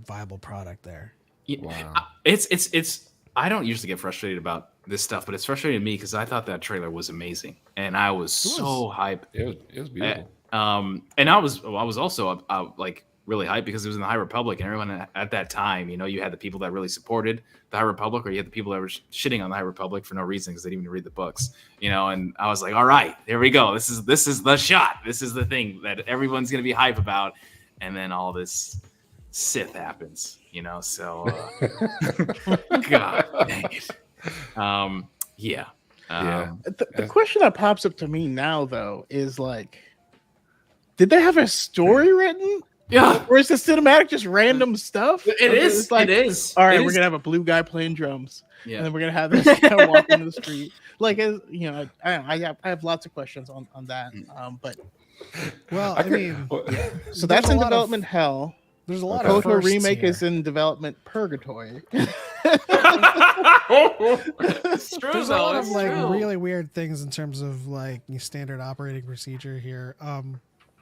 [SPEAKER 2] viable product there.
[SPEAKER 1] Wow.
[SPEAKER 3] It's I don't usually get frustrated about this stuff, but it's frustrating to me because I thought that trailer was amazing and I was so hyped.
[SPEAKER 1] It was beautiful.
[SPEAKER 3] And I was also like really hyped because it was in the High Republic, and everyone at that time, you had the people that really supported the High Republic, or you had the people that were shitting on the High Republic for no reason because they didn't even read the books, and I was like, all right, there we go. This is the shot. This is the thing that everyone's gonna be hype about, and then all this Sith happens, So, God dang it. Yeah.
[SPEAKER 4] The question that pops up to me now, though, is like, did they have a story written?
[SPEAKER 3] Yeah.
[SPEAKER 4] Or is the cinematic just random stuff?
[SPEAKER 3] It is.
[SPEAKER 4] It's like,
[SPEAKER 3] it is.
[SPEAKER 4] all right,
[SPEAKER 3] It
[SPEAKER 4] we're
[SPEAKER 3] is.
[SPEAKER 4] gonna have a blue guy playing drums,
[SPEAKER 3] Yeah.
[SPEAKER 4] and then we're gonna have this guy walking the street. Like, I have lots of questions on that. But
[SPEAKER 2] Well, I mean,
[SPEAKER 4] so that's
[SPEAKER 2] a
[SPEAKER 4] in
[SPEAKER 2] lot of-
[SPEAKER 4] development hell.
[SPEAKER 2] there's a lot of
[SPEAKER 4] KOTOR
[SPEAKER 2] firsts
[SPEAKER 4] remake
[SPEAKER 2] here.
[SPEAKER 4] is in development purgatory.
[SPEAKER 3] It's true,
[SPEAKER 2] There's a
[SPEAKER 3] though.
[SPEAKER 2] lot of
[SPEAKER 3] It's
[SPEAKER 2] like
[SPEAKER 3] true.
[SPEAKER 2] really weird things in terms of like standard operating procedure here.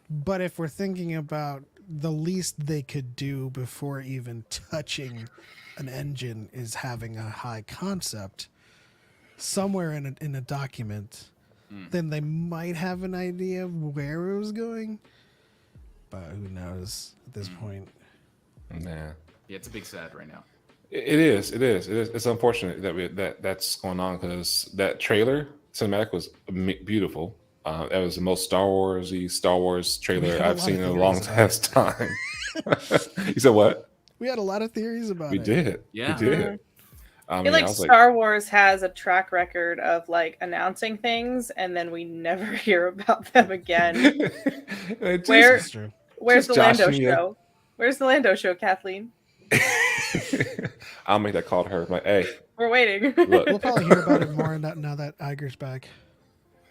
[SPEAKER 2] But if we're thinking about the least they could do before even touching an engine is having a high concept somewhere in a document, then they might have an idea of where it was going. But who knows at this point?
[SPEAKER 1] Nah.
[SPEAKER 3] Yeah, it's a big sad right now.
[SPEAKER 1] It is. It's unfortunate that that's going on because that trailer cinematic was beautiful. That was the most Star Wars trailer I've seen in a long time. You said what?
[SPEAKER 2] We had a lot of theories about
[SPEAKER 1] We
[SPEAKER 2] it.
[SPEAKER 1] did.
[SPEAKER 3] Yeah.
[SPEAKER 1] We did.
[SPEAKER 5] I feel like Star Wars has a track record of like announcing things and then we never hear about them again. Where's the Lando show? Where's the Lando show, Kathleen?
[SPEAKER 1] I'll make that call to her. Like, hey,
[SPEAKER 5] we're waiting.
[SPEAKER 1] Look.
[SPEAKER 2] We'll probably hear about it more now that Iger's back.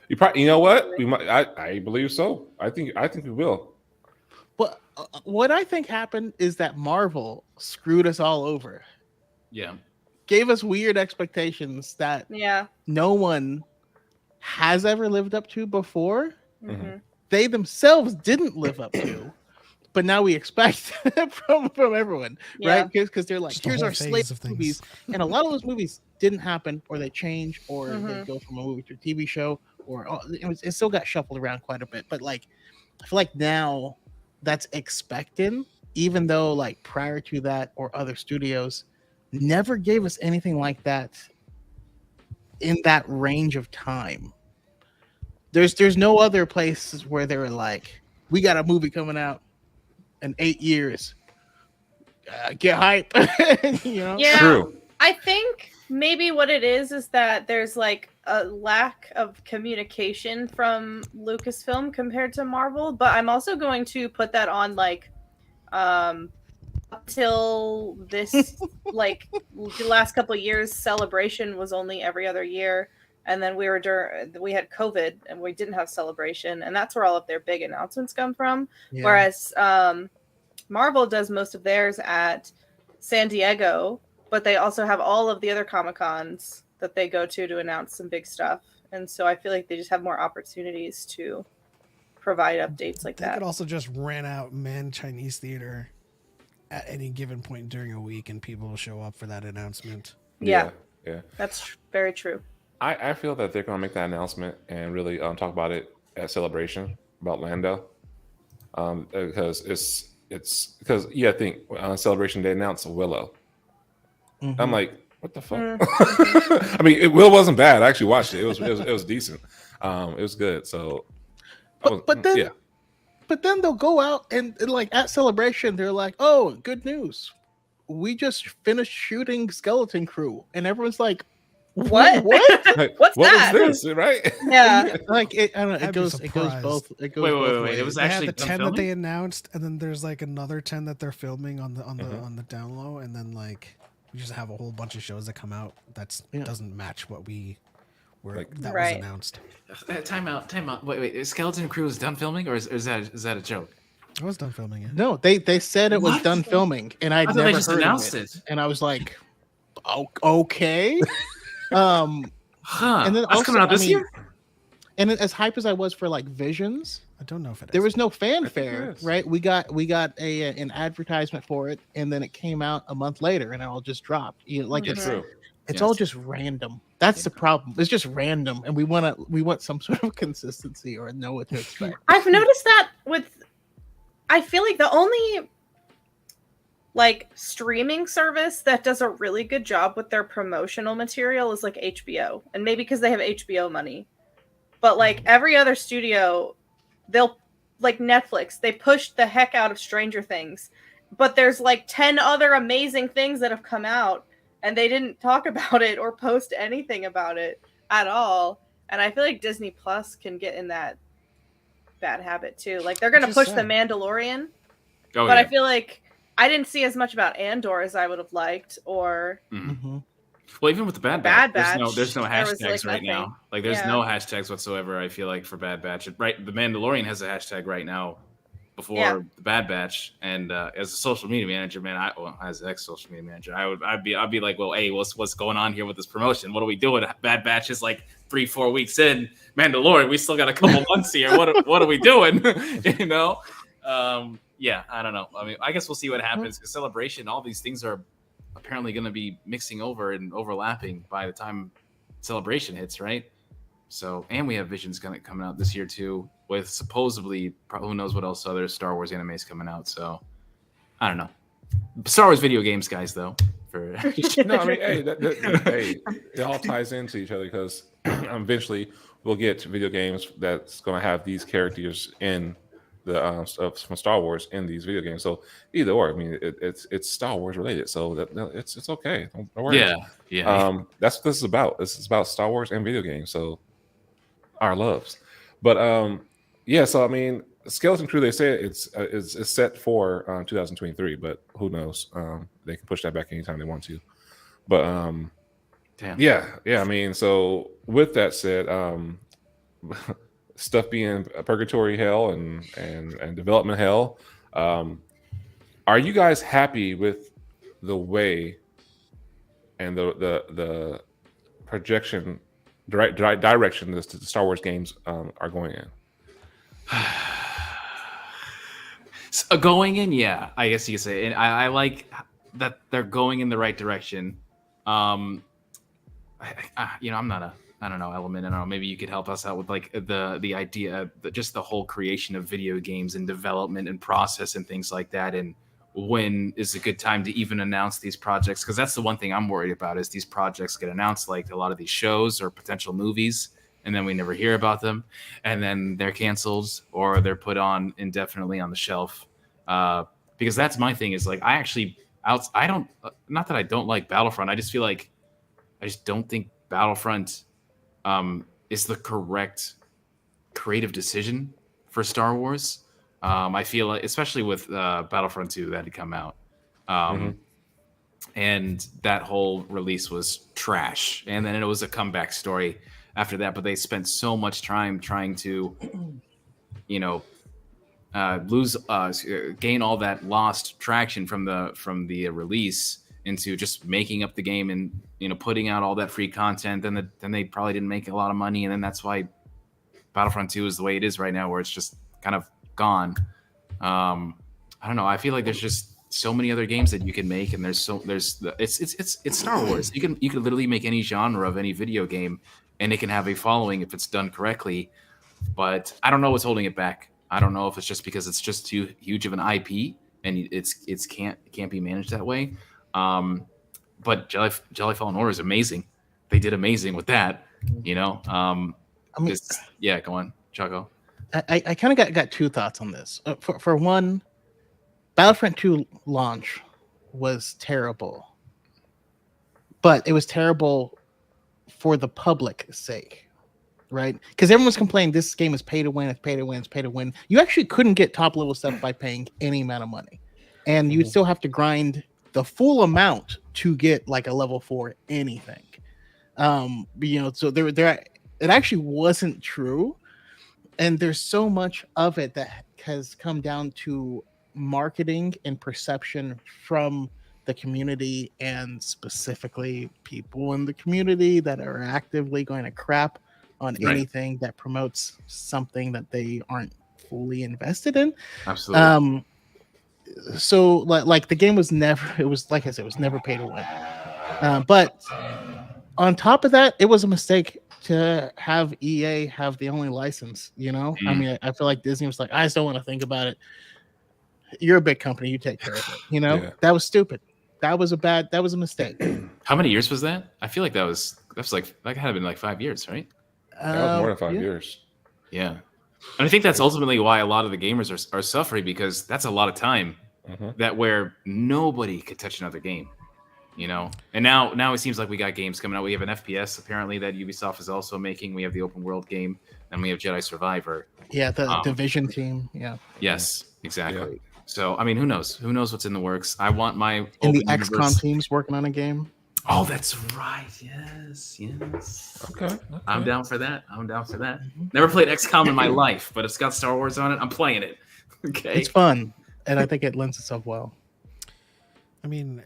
[SPEAKER 1] You know what? We might. I believe so. I think we will.
[SPEAKER 4] Well, what I think happened is that Marvel screwed us all over.
[SPEAKER 3] Yeah.
[SPEAKER 4] Gave us weird expectations that no one has ever lived up to before.
[SPEAKER 5] Mm-hmm.
[SPEAKER 4] They themselves didn't live up to, but now we expect from everyone, right? Because they're like, here's our slate of movies, and a lot of those movies didn't happen, or they change, or they go from a movie to a TV show, or it still got shuffled around quite a bit. But like, I feel like now that's expected, even though like prior to that or other studios never gave us anything like that in that range of time. There's no other places where they were like, we got a movie coming out in 8 years. Get hype.
[SPEAKER 5] Yeah.
[SPEAKER 1] True.
[SPEAKER 5] I think maybe what it is that there's like a lack of communication from Lucasfilm compared to Marvel, but I'm also going to put that on like until this like the last couple of years, Celebration was only every other year, and then we had COVID and we didn't have Celebration, and that's where all of their big announcements come from. Yeah. Whereas Marvel does most of theirs at San Diego, but they also have all of the other Comic-Cons that they go to announce some big stuff, and so I feel like they just have more opportunities to provide updates like that.
[SPEAKER 2] They could also just rent out Chinese theater at any given point during a week, and people will show up for that announcement.
[SPEAKER 5] Yeah. That's very true.
[SPEAKER 1] I feel that they're going to make that announcement and really talk about it at Celebration about Lando, because it's because I think Celebration they announced Willow. I'm like, what the fuck? I mean, Will wasn't bad. I actually watched it. It was decent. It was good. So,
[SPEAKER 4] but then they'll go out and like at Celebration, they're like, "Oh, good news! We just finished shooting Skeleton Crew," and everyone's like,
[SPEAKER 5] "What?
[SPEAKER 1] Like,
[SPEAKER 5] What's
[SPEAKER 1] what
[SPEAKER 5] that?
[SPEAKER 1] was this?" Right?
[SPEAKER 5] Yeah.
[SPEAKER 4] Like I don't know. It goes both. It goes both
[SPEAKER 3] wait. It was
[SPEAKER 2] they
[SPEAKER 3] actually
[SPEAKER 2] had the 10
[SPEAKER 3] filming?
[SPEAKER 2] that they announced, and then there's like another 10 that they're filming on the down low, and then like we just have a whole bunch of shows that come out doesn't match what we were was announced.
[SPEAKER 3] Time out. Wait. Is Skeleton Crew is done filming, or is that a joke?
[SPEAKER 2] I was done filming it.
[SPEAKER 4] No, they said it was done filming, and I'd never
[SPEAKER 3] just
[SPEAKER 4] heard
[SPEAKER 3] announced
[SPEAKER 4] of it. And I was like, okay. And then
[SPEAKER 3] That's
[SPEAKER 4] also,
[SPEAKER 3] coming out this year.
[SPEAKER 4] And as hype as I was for like Visions,
[SPEAKER 2] I don't know if it is.
[SPEAKER 4] there was no fanfare, right? We got an advertisement for it, and then it came out a month later, and it all just dropped. It's
[SPEAKER 1] True.
[SPEAKER 4] It's all just random. That's the problem. It's just random, and we want some sort of consistency or know what to expect.
[SPEAKER 5] I've noticed that I feel like the only like streaming service that does a really good job with their promotional material is like HBO, and maybe because they have HBO money. But like every other studio, they'll like Netflix, they pushed the heck out of Stranger Things, but there's like 10 other amazing things that have come out, and they didn't talk about it or post anything about it at all. And I feel like Disney Plus can get in that bad habit too. Like they're going to push The Mandalorian, but I feel like I didn't see as much about Andor as I would have liked, or
[SPEAKER 3] well, even with the Bad Batch, there's no
[SPEAKER 5] there was,
[SPEAKER 3] hashtags
[SPEAKER 5] like,
[SPEAKER 3] right now. Like there's no hashtags whatsoever. I feel like for Bad Batch, right? The Mandalorian has a hashtag right now. before the Bad Batch, and as a social media manager, man, as ex-social media manager, I'd be like, well, hey, what's going on here with this promotion? What are we doing? Bad Batch is like 3-4 weeks in. Mandalorian, we still got a couple months here. What are we doing? You know? Yeah, I don't know. I mean, I guess we'll see what happens. Because Celebration, all these things are apparently going to be mixing over and overlapping by the time Celebration hits, right? So, and we have Visions coming out this year too, with supposedly, who knows what else other Star Wars animes coming out. So, I don't know. Star Wars video games, guys, though.
[SPEAKER 1] No, I mean, hey, it all ties into each other because eventually we'll get video games that's going to have these characters in the stuff from Star Wars in these video games. So either or, I mean, it's Star Wars related, so it's okay. Don't worry.
[SPEAKER 3] Yeah.
[SPEAKER 1] That's what this is about. This is about Star Wars and video games. So our loves, but yeah. So I mean, Skeleton Crew, they say it's set for 2023, but who knows? They can push that back anytime they want to. But
[SPEAKER 3] Damn.
[SPEAKER 1] yeah. I mean, so with that said, stuff being purgatory hell and development hell, are you guys happy with the way and the projection direction the Star Wars games are going in?
[SPEAKER 3] Going in, yeah, I guess you could say. And I like that they're going in the right direction. I'm not a, I don't know, Element. I don't know. Maybe you could help us out with like the idea, just the whole creation of video games and development and process and things like that. And when is a good time to even announce these projects? Because that's the one thing I'm worried about is these projects get announced like a lot of these shows or potential movies, and then we never hear about them, and then they're canceled or they're put on indefinitely on the shelf. Because that's my thing is like I don't, not that I don't like Battlefront. I just feel like I just don't think Battlefront is the correct creative decision for Star Wars. I feel like, especially with Battlefront 2 that had come out, and that whole release was trash. And then it was a comeback story after that. But they spent so much time trying to, gain all that lost traction from the release into just making up the game and putting out all that free content. Then they probably didn't make a lot of money, and then that's why Battlefront 2 is the way it is right now, where it's just kind of gone. I don't know. I feel like there's just so many other games that you can make, and it's Star Wars. You could literally make any genre of any video game, and it can have a following if it's done correctly. But I don't know what's holding it back. I don't know if it's just because it's just too huge of an IP and it can't be managed that way. But Jedi Fallen Order is amazing. They did amazing with that. I mean, yeah. Go on, Chaco.
[SPEAKER 4] I kind of got two thoughts on this. For one, Battlefront 2 launch was terrible, but it was terrible for the public's sake, right? Because everyone's complaining this game is pay to win, it's pay to win, it's pay to win. You actually couldn't get top level stuff by paying any amount of money, and you'd still have to grind the full amount to get like a level 4 anything. So there it actually wasn't true. And there's so much of it that has come down to marketing and perception from the community, and specifically people in the community that are actively going to crap on anything that promotes something that they aren't fully invested in.
[SPEAKER 3] Absolutely.
[SPEAKER 4] So like the game was never, it was like I said, it was never pay to win. But on top of that, it was a mistake to have EA have the only license, I mean, I feel like Disney was like, I just don't want to think about it. You're a big company, you take care of it.
[SPEAKER 1] Yeah.
[SPEAKER 4] That was stupid. That was a mistake.
[SPEAKER 3] How many years was that? I feel like that's like that had been like 5 years, right?
[SPEAKER 1] That was more than 5 years.
[SPEAKER 3] Yeah. And I think that's ultimately why a lot of the gamers are suffering, because that's a lot of time that where nobody could touch another game. And now it seems like we got games coming out. We have an FPS apparently that Ubisoft is also making. We have the open world game, and we have Jedi Survivor.
[SPEAKER 4] Yeah, the Division team. Yeah.
[SPEAKER 3] Yes, exactly. Yeah. So I mean, who knows? Who knows what's in the works? I want my
[SPEAKER 4] and the XCOM team's working on a game.
[SPEAKER 3] Oh, that's right. Yes.
[SPEAKER 1] Okay.
[SPEAKER 3] I'm down for that. Never played XCOM in my life, but it's got Star Wars on it. I'm playing it. Okay.
[SPEAKER 4] It's fun, and I think it lends itself well.
[SPEAKER 2] I mean,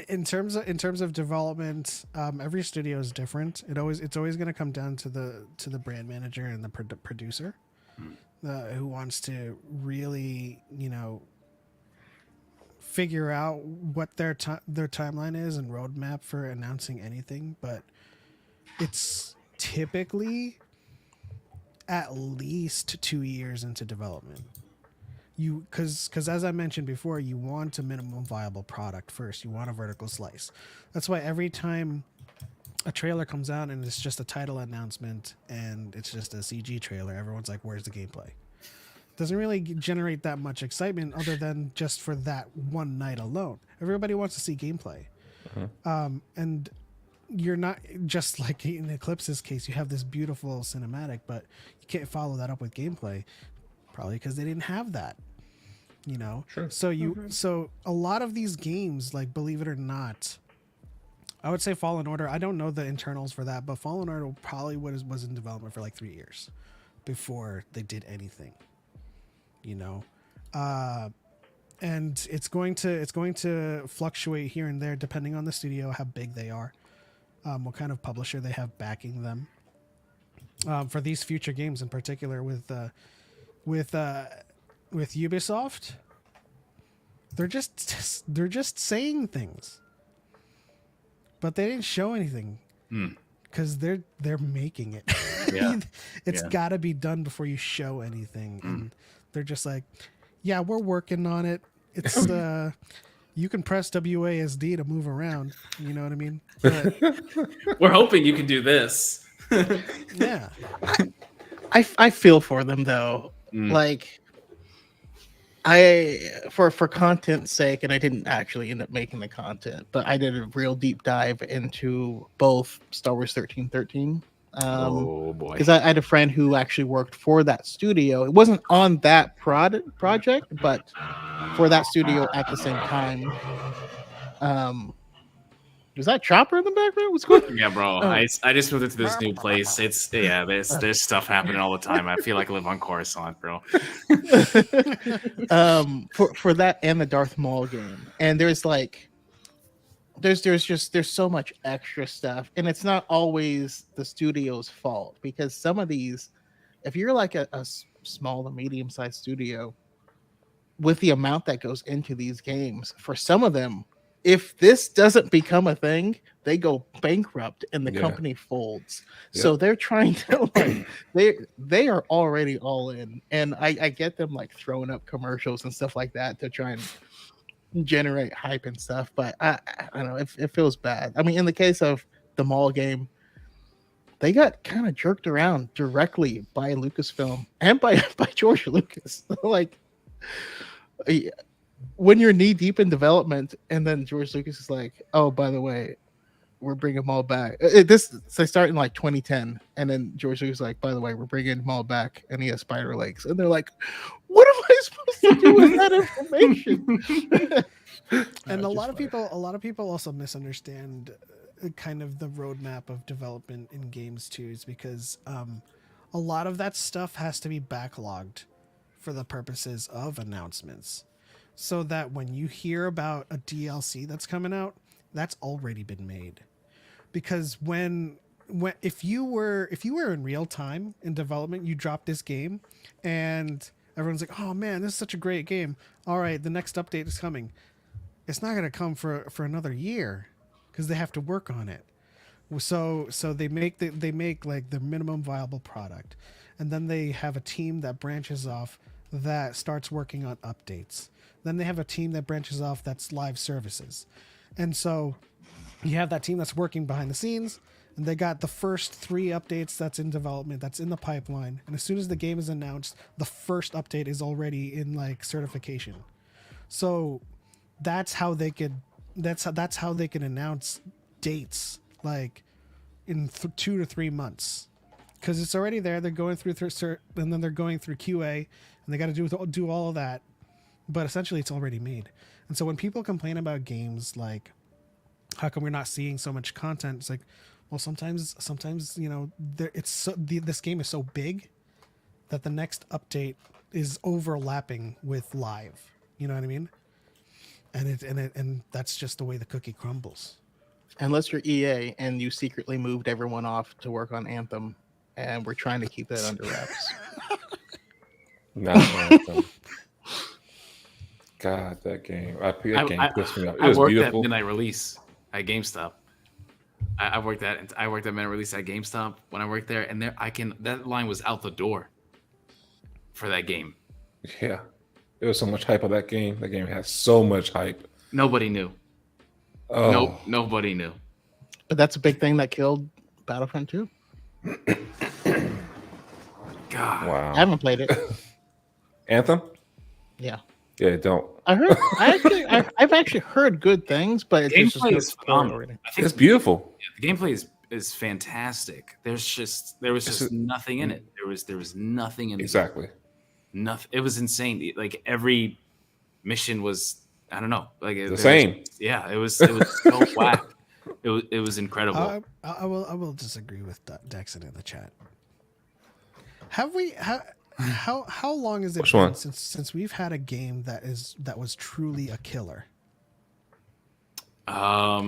[SPEAKER 2] in terms of development, every studio is different. It's always going to come down to the brand manager and the producer, who wants to really, figure out what their timeline is and roadmap for announcing anything. But it's typically at least 2 years into development. Because as I mentioned before, you want a minimum viable product first. You want a vertical slice. That's why every time a trailer comes out and it's just a title announcement and it's just a CG trailer, everyone's like, where's the gameplay? Doesn't really generate that much excitement other than just for that one night alone. Everybody wants to see gameplay. And you're not, just like in Eclipse's case, you have this beautiful cinematic, but you can't follow that up with gameplay. Probably because they didn't have that,
[SPEAKER 1] Sure.
[SPEAKER 2] So a lot of these games, like, believe it or not, I would say Fallen Order. I don't know the internals for that, but Fallen Order probably was in development for like 3 years before they did anything, and it's going to fluctuate here and there depending on the studio, how big they are, what kind of publisher they have backing them. For these future games in particular, with Ubisoft, they're just saying things, but they didn't show anything because they're making it.
[SPEAKER 3] Yeah.
[SPEAKER 2] It's got to be done before you show anything, and they're just like, yeah, we're working on it. It's you can press WASD to move around. You know what I mean? But,
[SPEAKER 3] We're hoping you can do this.
[SPEAKER 2] yeah.
[SPEAKER 4] I feel for them though. Like, for content's sake, and I didn't actually end up making the content, but I did a real deep dive into both Star Wars 1313.
[SPEAKER 3] Oh boy!
[SPEAKER 4] Because I had a friend who actually worked for that studio. It wasn't on that project, but for that studio at the same time. Was that Chopper in the background? What's going on?
[SPEAKER 3] Yeah, bro.
[SPEAKER 4] Oh.
[SPEAKER 3] I just moved into this new place. There's stuff happening all the time. I feel like I live on Coruscant, bro.
[SPEAKER 4] For that and the Darth Maul game, and there's so much extra stuff, and it's not always the studio's fault, because some of these, if you're like a small to medium sized studio, with the amount that goes into these games, for some of them, if this doesn't become a thing, they go bankrupt and the company folds. So they're trying to, like, they are already all in, and I get them like throwing up commercials and stuff like that to try and generate hype and stuff, but I don't know, it feels bad. I mean, in the case of the Maul game, they got kind of jerked around directly by Lucasfilm and by George Lucas. Like, when you're knee deep in development, and then George Lucas is like, "Oh, by the way, we're bringing Maul back." They start in like 2010, and then George Lucas is like, "By the way, we're bringing Maul back, and he has spider legs." And they're like, "What am I supposed to do with that information?"
[SPEAKER 2] And a lot of people also misunderstand kind of the roadmap of development in games too, is because a lot of that stuff has to be backlogged for the purposes of announcements, so that when you hear about a DLC that's coming out, that's already been made. Because when if you were in real time in development, you drop this game and everyone's like, "Oh man, this is such a great game. All right, the next update is coming." It's not going to come for another year, because they have to work on it. So they make like the minimum viable product, and then they have a team that branches off that starts working on updates. Then they have a team that branches off that's live services. And so you have that team that's working behind the scenes, and they got the first 3 updates that's in development, that's in the pipeline. And as soon as the game is announced, the first update is already in like certification. So that's how they can announce dates like in 2 to 3 months, because it's already there. They're going through and then they're going through QA, and they got to do all of that. But essentially, it's already made. And so when people complain about games like, how come we're not seeing so much content? It's like, well, sometimes this game is so big that the next update is overlapping with live. You know what I mean? And that's just the way the cookie crumbles.
[SPEAKER 4] Unless you're EA and you secretly moved everyone off to work on Anthem, and we're trying to keep that under wraps.
[SPEAKER 1] Not Anthem. God, that game. That game pissed me off. It was
[SPEAKER 3] worked
[SPEAKER 1] beautiful.
[SPEAKER 3] at midnight release at GameStop. I worked at midnight release at GameStop when I worked there, and that line was out the door for that game.
[SPEAKER 1] Yeah, there was so much hype on that game. That game had so much hype.
[SPEAKER 3] Nobody knew.
[SPEAKER 1] Oh.
[SPEAKER 3] Nope, nobody knew.
[SPEAKER 4] But that's a big thing that killed Battlefront 2.
[SPEAKER 3] God,
[SPEAKER 1] Wow.
[SPEAKER 4] I haven't played it.
[SPEAKER 1] Anthem?
[SPEAKER 4] Yeah.
[SPEAKER 1] Yeah, don't.
[SPEAKER 4] I've actually heard good things, but it's just
[SPEAKER 3] gameplay is phenomenal.
[SPEAKER 4] I
[SPEAKER 3] think
[SPEAKER 1] It's beautiful.
[SPEAKER 3] the gameplay is fantastic. There was just nothing in it. There was nothing in it.
[SPEAKER 1] Exactly.
[SPEAKER 3] Nothing. It was insane. Like every mission was, I don't know, like
[SPEAKER 1] The same.
[SPEAKER 3] Yeah, it was so whack. It was incredible.
[SPEAKER 2] I will disagree with Dexon in the chat. Have we how long has it
[SPEAKER 1] Which
[SPEAKER 2] been
[SPEAKER 1] one?
[SPEAKER 2] since we've had a game that was truly a killer?
[SPEAKER 1] Oh,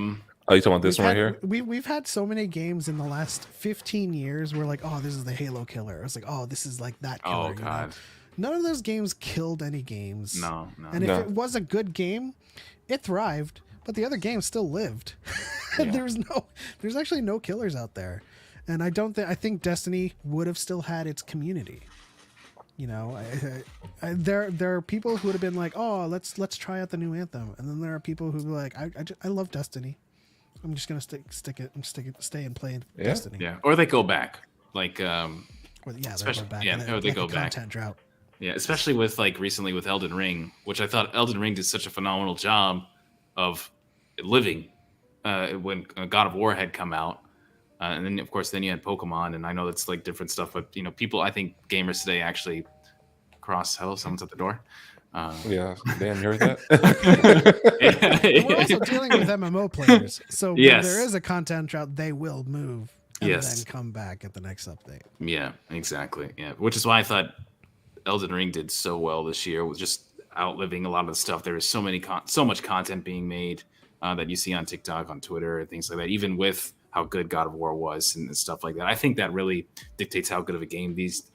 [SPEAKER 1] you talking about this one right here?
[SPEAKER 2] We've had so many games in the last 15 years where like, oh, this is the Halo killer. It's like, oh, this is like that killer.
[SPEAKER 3] Oh God.
[SPEAKER 2] None of those games killed any games.
[SPEAKER 3] No.
[SPEAKER 2] And if it was a good game, it thrived, but the other games still lived. And there's actually no killers out there. And I think Destiny would have still had its community. You know, there are people who would have been like, oh, let's try out the new Anthem, and then there are people who are like, I love Destiny. I'm just gonna stay and play Destiny.
[SPEAKER 3] Yeah, or they go back, like
[SPEAKER 2] They go back.
[SPEAKER 3] or they go back.
[SPEAKER 2] Content drought.
[SPEAKER 3] Yeah, especially with like recently with Elden Ring, which I thought Elden Ring did such a phenomenal job of living when God of War had come out. And then, of course, you had Pokemon, and I know that's like different stuff, but people, I think gamers today actually hello, someone's at the door.
[SPEAKER 1] Yeah, damn, you heard that?
[SPEAKER 2] And we're also dealing with MMO players, so when there is a content drought, they will move and then come back at the next update.
[SPEAKER 3] Yeah, exactly. Yeah, which is why I thought Elden Ring did so well this year, with just outliving a lot of the stuff. There is so much content being made that you see on TikTok, on Twitter, and things like that. Even with how good God of War was and stuff like that, I think that really dictates how good of a game these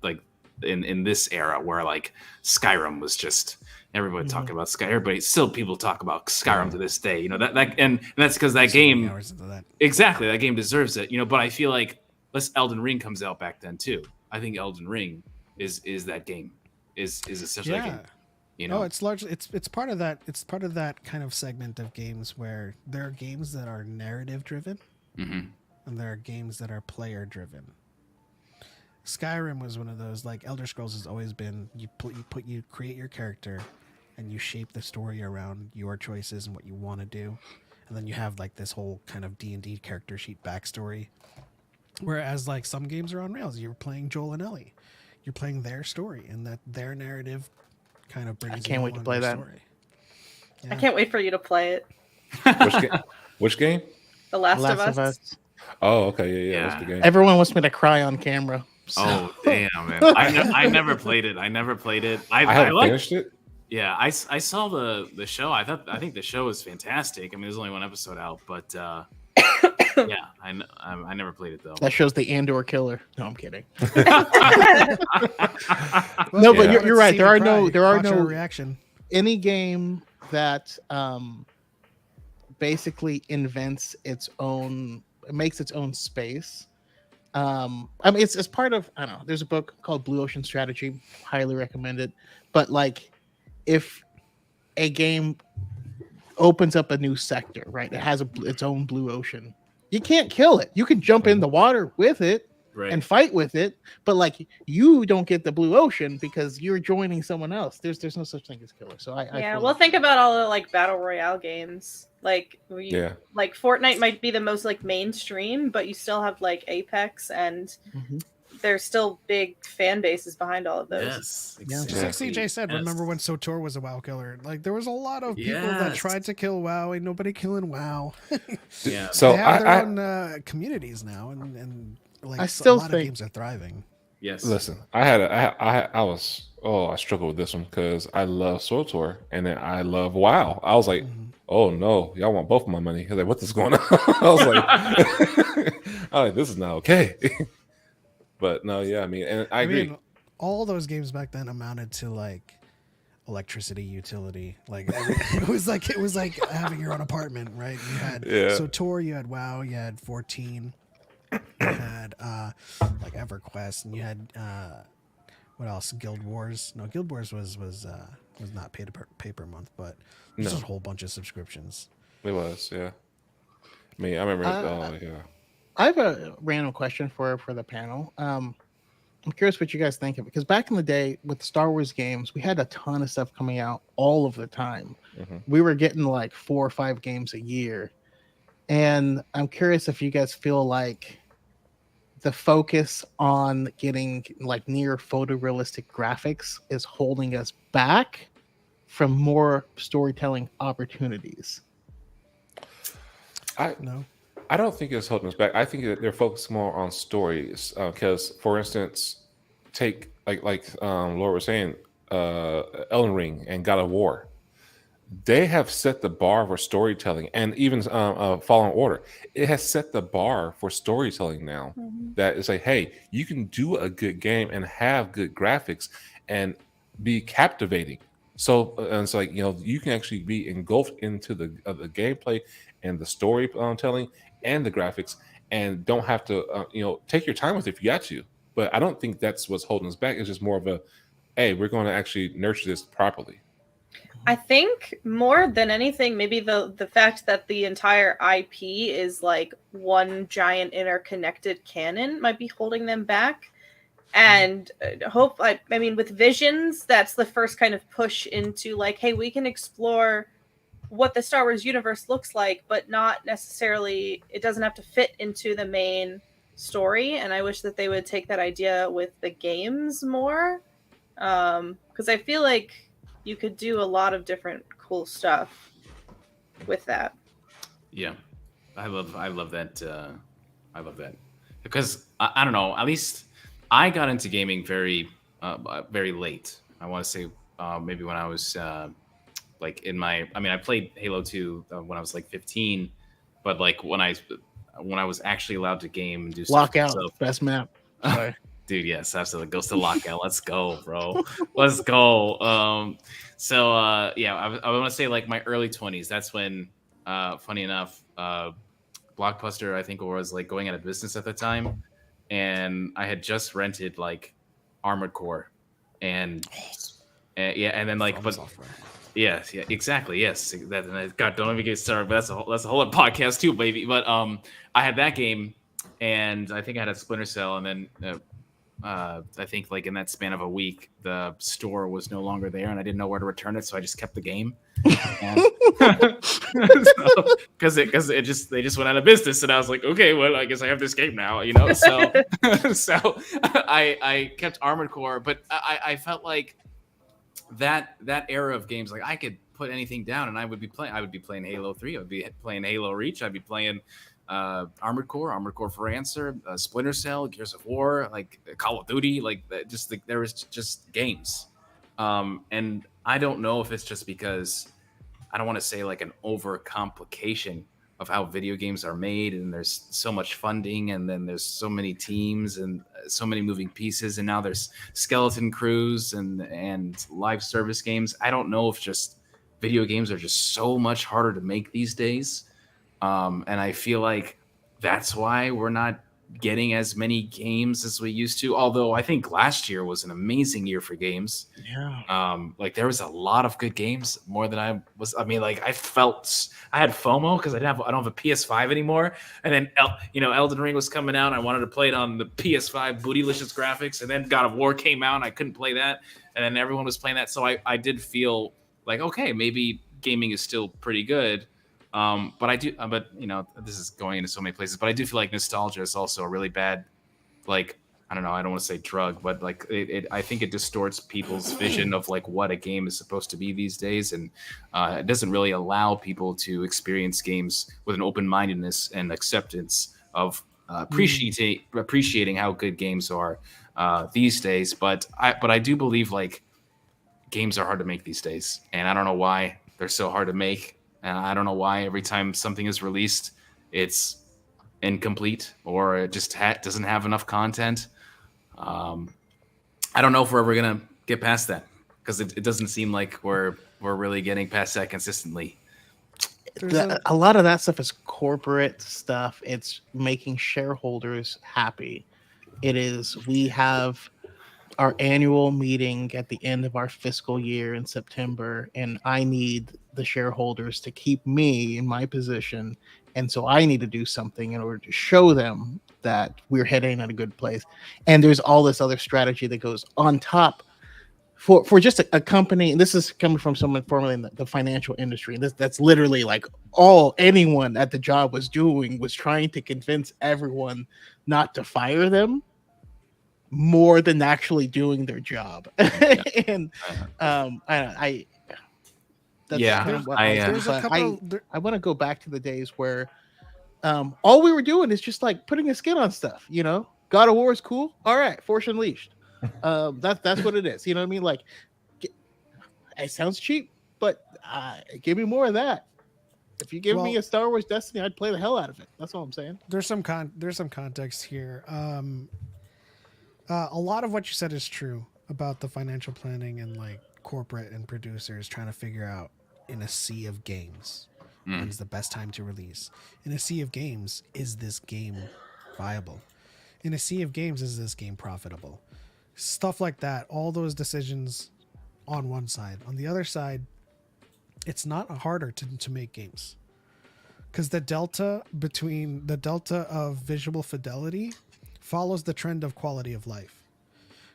[SPEAKER 3] like in this era, where like Skyrim was just everybody talking about Skyrim. Everybody people talk about Skyrim to this day. And that's because that game exactly that game deserves it. But I feel like Elden Ring comes out back then too. I think Elden Ring is that game is essentially that game.
[SPEAKER 2] It's largely it's part of that. It's part of that kind of segment of games where there are games that are narrative driven, and there are games that are player driven. Skyrim was one of those. Like Elder Scrolls has always been, you create your character, and you shape the story around your choices and what you want to do, and then you have like this whole kind of D&D character sheet backstory. Whereas like some games are on rails. You're playing Joel and Ellie, you're playing their story, and that their narrative kind of brings.
[SPEAKER 4] I can't wait to play that.
[SPEAKER 2] Story.
[SPEAKER 5] I can't wait for you to play it.
[SPEAKER 1] Which game?
[SPEAKER 5] The Last of Us.
[SPEAKER 1] Oh, okay, yeah. That's the game.
[SPEAKER 4] Everyone wants me to cry on camera. So.
[SPEAKER 3] Oh damn, man! I never played it. I
[SPEAKER 1] haven't finished it.
[SPEAKER 3] Yeah, I saw the show. I think the show is fantastic. I mean, there's only one episode out, but yeah, I never played it though.
[SPEAKER 4] That shows the Andor killer. No, I'm kidding. No, but you're right. There are no
[SPEAKER 2] reaction.
[SPEAKER 4] Any game that basically invents makes its own space. I mean, it's part of, I don't know, there's a book called Blue Ocean Strategy, highly recommend it. But like, if a game opens up a new sector, right, it has its own blue ocean, you can't kill it. You can jump in the water with it and fight with it, but like, you don't get the blue ocean because you're joining someone else. There's no such thing as killer. So
[SPEAKER 5] well, think about all the like battle royale games. Like like Fortnite might be the most like mainstream, but you still have like Apex, and there's still big fan bases behind all of those.
[SPEAKER 3] Yes,
[SPEAKER 2] exactly. Just like CJ said, remember when SOTOR was a WoW killer? Like there was a lot of people that tried to kill WoW. Ain't nobody killing WoW.
[SPEAKER 1] So
[SPEAKER 2] they have their own communities now, and like
[SPEAKER 4] I still
[SPEAKER 2] a lot
[SPEAKER 4] think
[SPEAKER 2] of games are thriving.
[SPEAKER 3] Yes.
[SPEAKER 1] Listen, I was Oh, I struggle with this one because I love Soul Tour and then I love WoW. I was like, oh no, y'all want both of my money. I was like, what is going on? I was like, I'm like, this is not okay. But no, yeah, I mean, and I agree.
[SPEAKER 2] mean, all those games back then amounted to like electricity utility. Like it was like having your own apartment, right? You had
[SPEAKER 1] Yeah.
[SPEAKER 2] so Tor, you had WoW, you had 14, you had like EverQuest, and you had what else? Guild Wars. No, Guild Wars was not pay per month, but it was
[SPEAKER 1] No.
[SPEAKER 2] just a whole bunch of subscriptions.
[SPEAKER 1] It was, yeah. I mean, I remember. Oh, yeah.
[SPEAKER 4] I have a random question for the panel. I'm curious what you guys think of it, because back in the day with Star Wars games, we had a ton of stuff coming out all of the time. We were getting like 4 or 5 games a year, and I'm curious if you guys feel like the focus on getting like near photorealistic graphics is holding us back from more storytelling opportunities.
[SPEAKER 2] No.
[SPEAKER 1] I don't think it's holding us back. I think that they're focused more on stories. Because, for instance, take like Laura was saying, Elden Ring and God of War. They have set the bar for storytelling, and even Fallen Order. It has set the bar for storytelling now. That is like, hey, you can do a good game and have good graphics and be captivating. So and it's like, you can actually be engulfed into the gameplay and the storytelling and the graphics, and don't have to take your time with it if you got to. But I don't think that's what's holding us back. It's just more of a, hey, we're going to actually nurture this properly.
[SPEAKER 5] I think more than anything, maybe the fact that the entire IP is like one giant interconnected canon might be holding them back. And I mean, with Visions, that's the first kind of push into like, hey, we can explore what the Star Wars universe looks like, but not necessarily, it doesn't have to fit into the main story. And I wish that they would take that idea with the games more. Because I feel like you could do a lot of different cool stuff with that.
[SPEAKER 3] Yeah, I love that. I love that because I don't know. At least I got into gaming very late. I want to say maybe when I was like I played Halo 2 when I was like 15, but like when I was actually allowed to game and do stuff.
[SPEAKER 4] Lockout, best map. Sorry.
[SPEAKER 3] Dude, yes, absolutely. Goes to Lockout. Let's go, bro. Let's go. Yeah, I want to say like my early 20s. That's when, funny enough, Blockbuster, I think, was like going out of business at the time, and I had just rented like Armored Core, and and then like, but yeah, exactly, yes. God, don't even get started. But that's a whole other podcast too, baby. But I had that game, and I think I had a Splinter Cell, and then. I think like in that span of a week, the store was no longer there, and I didn't know where to return it, so I just kept the game. Because they just went out of business, and I was like, okay, well, I guess I have this game now, So so I kept Armored Core, but I felt like that era of games, like I could put anything down, and I would be playing Halo 3, I would be playing Halo Reach, I'd be playing Armored Core for Answer, Splinter Cell, Gears of War, like Call of Duty, like there was just games. And I don't know if it's just because I don't want to say like an overcomplication of how video games are made, and there's so much funding, and then there's so many teams and so many moving pieces, and now there's skeleton crews and live service games. I don't know if just video games are just so much harder to make these days. And I feel like that's why we're not getting as many games as we used to. Although I think last year was an amazing year for games.
[SPEAKER 4] Yeah.
[SPEAKER 3] Like there was a lot of good games, more than I was. I mean, like I had FOMO because I don't have a PS5 anymore. And then Elden Ring was coming out, and I wanted to play it on the PS5 bootylicious graphics. And then God of War came out, and I couldn't play that. And then everyone was playing that, so I did feel like, okay, maybe gaming is still pretty good. But this is going into so many places, but I do feel like nostalgia is also a really bad, like, I don't know, I don't want to say drug, but like I think it distorts people's vision of like what a game is supposed to be these days. And it doesn't really allow people to experience games with an open-mindedness and acceptance of appreciating how good games are these days. But I do believe like games are hard to make these days, and I don't know why they're so hard to make, and I don't know why every time something is released, it's incomplete or it just doesn't have enough content. I don't know if we're ever gonna get past that because it doesn't seem like we're really getting past that consistently.
[SPEAKER 4] A lot of that stuff is corporate stuff. It's making shareholders happy. It is, we have our annual meeting at the end of our fiscal year in September, and I need the shareholders to keep me in my position. And so I need to do something in order to show them that we're heading in a good place. And there's all this other strategy that goes on top for just a company. And this is coming from someone formerly in the financial industry. And that's literally like all anyone at the job was doing was trying to convince everyone not to fire them more than actually doing their job. And I that's kind of what I want to go back to the days where all we were doing is just like putting a skin on stuff, you know. God of War is cool. All right, Force Unleashed. That's what it is. You know what I mean? Like, it sounds cheap, but give me more of that. If you give me a Star Wars Destiny, I'd play the hell out of it. That's all I'm saying.
[SPEAKER 2] There's some context here. A lot of what you said is true about the financial planning and like corporate and producers trying to figure out in a sea of games when's the best time to release. In a sea of games, is this game viable? In a sea of games, is this game profitable? Stuff like that. All those decisions on one side. On the other side, it's not harder to make games because the delta of visual fidelity follows the trend of quality of life.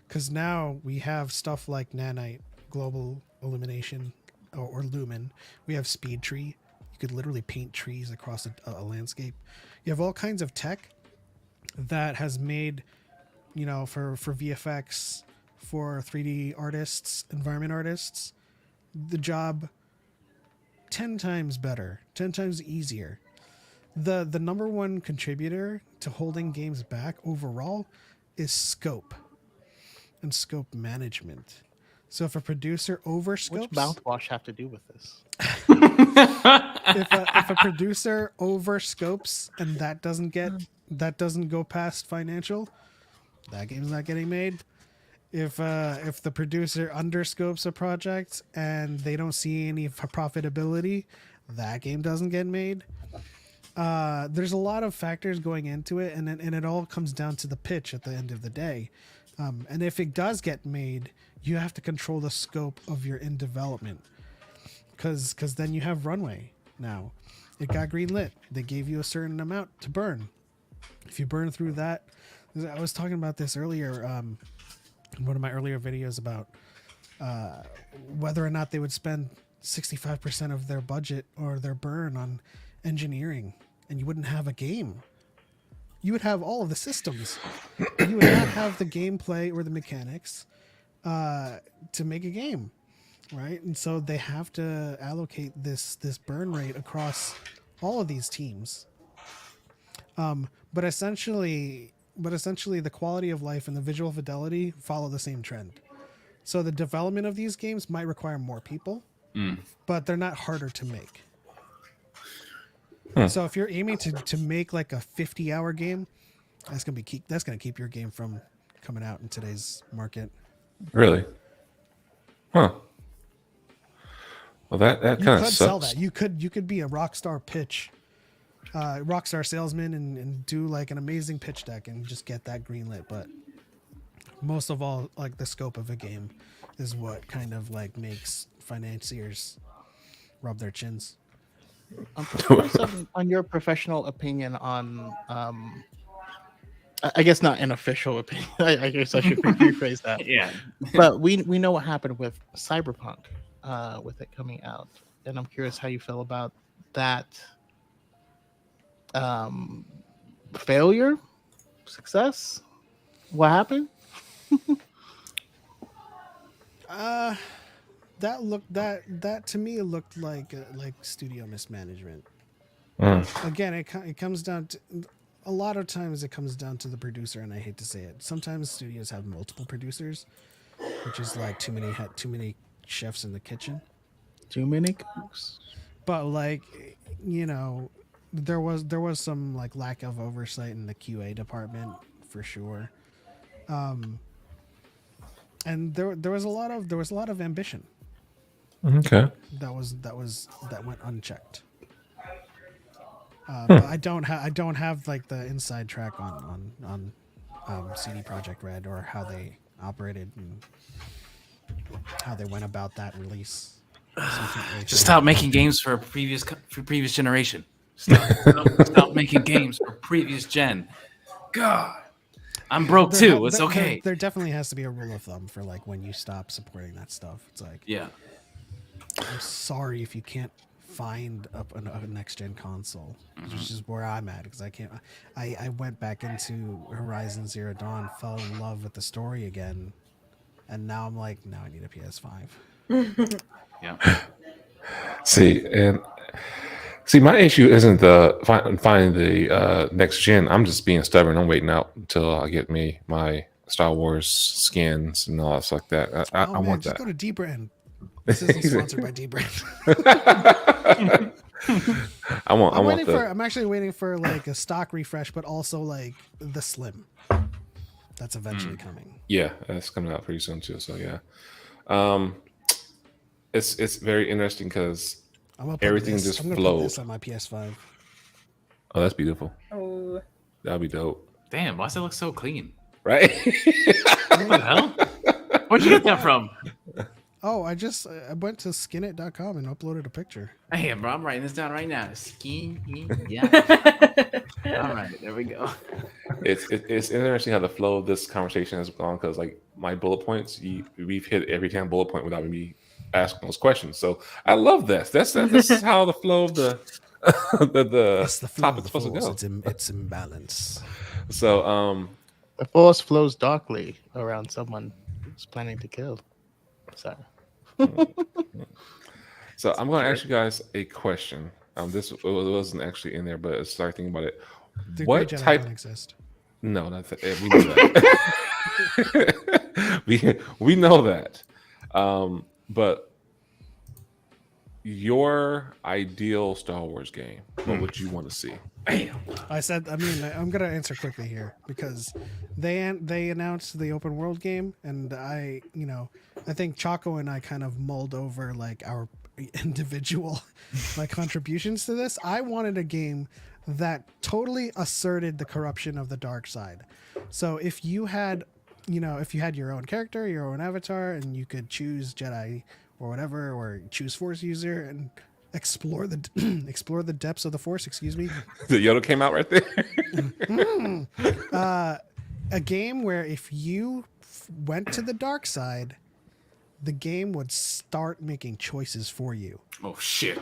[SPEAKER 2] Because now we have stuff like nanite, global illumination, or lumen. We have speed tree. You could literally paint trees across a landscape. You have all kinds of tech that has made, you know, for VFX, for 3D artists, environment artists, the job 10 times better, 10 times easier. The number one contributor to holding games back overall is scope and scope management. So if a producer overscopes,
[SPEAKER 4] what's mouthwash have to do with this?
[SPEAKER 2] if a producer overscopes and that doesn't go past financial, that game's not getting made. If the producer underscopes a project and they don't see any profitability, that game doesn't get made. There's a lot of factors going into it, and it all comes down to the pitch at the end of the day. And if it does get made, you have to control the scope of your in development, because then you have runway. Now, it got greenlit. They gave you a certain amount to burn. If you burn through that, I was talking about this earlier in one of my earlier videos about whether or not they would spend 65% of their budget or their burn on engineering, and you wouldn't have a game. You would have all of the systems. You would not have the gameplay or the mechanics to make a game, right? And so they have to allocate this burn rate across all of these teams. But essentially the quality of life and the visual fidelity follow the same trend. So the development of these games might require more people, but they're not harder to make. So if you're aiming to make like a 50-hour game, that's gonna keep your game from coming out in today's market.
[SPEAKER 1] Really? Huh. Well, that kind of sucks.
[SPEAKER 2] Sell that. You could be a rockstar rockstar salesman and do like an amazing pitch deck and just get that greenlit. But most of all, like the scope of a game is what kind of like makes financiers rub their chins.
[SPEAKER 4] On your professional opinion on I guess not an official opinion. I guess I should rephrase that.
[SPEAKER 3] Yeah.
[SPEAKER 4] But we know what happened with Cyberpunk, with it coming out, and I'm curious how you feel about that. Failure, success. What happened?
[SPEAKER 2] That to me looked like studio mismanagement. Again, it comes down to, a lot of times it comes down to the producer, and I hate to say it. Sometimes studios have multiple producers, which is like too many chefs in the kitchen.
[SPEAKER 4] Too many cooks.
[SPEAKER 2] But like, you know, there was some like lack of oversight in the QA department for sure. And there was a lot of ambition
[SPEAKER 1] Okay.
[SPEAKER 2] that went unchecked. But I don't have like the inside track on CD Projekt Red or how they operated and how they went about that release. So I can't really
[SPEAKER 3] Just
[SPEAKER 2] say.
[SPEAKER 3] stop making games for previous generation. Stop making games for previous gen. God, I'm broke too. It's okay.
[SPEAKER 2] There definitely has to be a rule of thumb for like when you stop supporting that stuff. It's like,
[SPEAKER 3] Yeah.
[SPEAKER 2] I'm sorry if you can't find a next gen console, which is where I'm at because I can't. I went back into Horizon Zero Dawn, fell in love with the story again, and now I'm like, now I need a PS5.
[SPEAKER 3] Yeah.
[SPEAKER 1] See, my issue isn't the finding the next gen. I'm just being stubborn. I'm waiting out until I get my Star Wars skins and all that stuff like that. I want
[SPEAKER 2] just
[SPEAKER 1] that.
[SPEAKER 2] go to D-Brand. This isn't sponsored by D-Brand.
[SPEAKER 1] I'm
[SPEAKER 2] actually waiting for like a stock refresh, but also like the Slim. That's eventually coming.
[SPEAKER 1] Yeah, that's coming out pretty soon too. So yeah, it's very interesting because everything just
[SPEAKER 2] I'm gonna
[SPEAKER 1] flowed.
[SPEAKER 2] put this on my PS5.
[SPEAKER 1] Oh, that's beautiful.
[SPEAKER 5] Oh.
[SPEAKER 1] That'd be dope,
[SPEAKER 3] Damn, why does it look so clean?
[SPEAKER 1] right?
[SPEAKER 3] What the hell? Where'd you get that from?
[SPEAKER 2] Oh, I went to skinit.com and uploaded a picture.
[SPEAKER 3] Hey, bro, I'm writing this down right now. Skin. Yeah. All right, there we go.
[SPEAKER 1] It's interesting how the flow of this conversation has gone because like my bullet points, we've hit every damn bullet point without me asking those questions. So I love this. This is how the flow of the
[SPEAKER 2] It's the flow of
[SPEAKER 1] topic's
[SPEAKER 2] the
[SPEAKER 1] supposed to
[SPEAKER 2] force.
[SPEAKER 1] go.
[SPEAKER 2] It's imbalance.
[SPEAKER 1] So
[SPEAKER 4] The force flows darkly around someone who's planning to kill. So
[SPEAKER 1] So I'm going to ask you guys a question. This wasn't actually in there, but I started thinking about it.
[SPEAKER 2] The
[SPEAKER 1] What
[SPEAKER 2] Grey Jedi
[SPEAKER 1] type?
[SPEAKER 2] don't exist.
[SPEAKER 1] No, we know that. we know that. But your ideal Star Wars game, what would you want to see?
[SPEAKER 3] Bam.
[SPEAKER 2] I'm gonna answer quickly here because they announced the open world game, and I think Chaco and I kind of mulled over like our individual like contributions to this. I wanted a game that totally asserted the corruption of the dark side. So if you had your own character, your own avatar, and you could choose Jedi or whatever, or choose Force user and explore the depths of the Force. Excuse me.
[SPEAKER 1] The Yoda came out right there.
[SPEAKER 2] A game where if you went to the dark side, the game would start making choices for you.
[SPEAKER 3] Oh shit.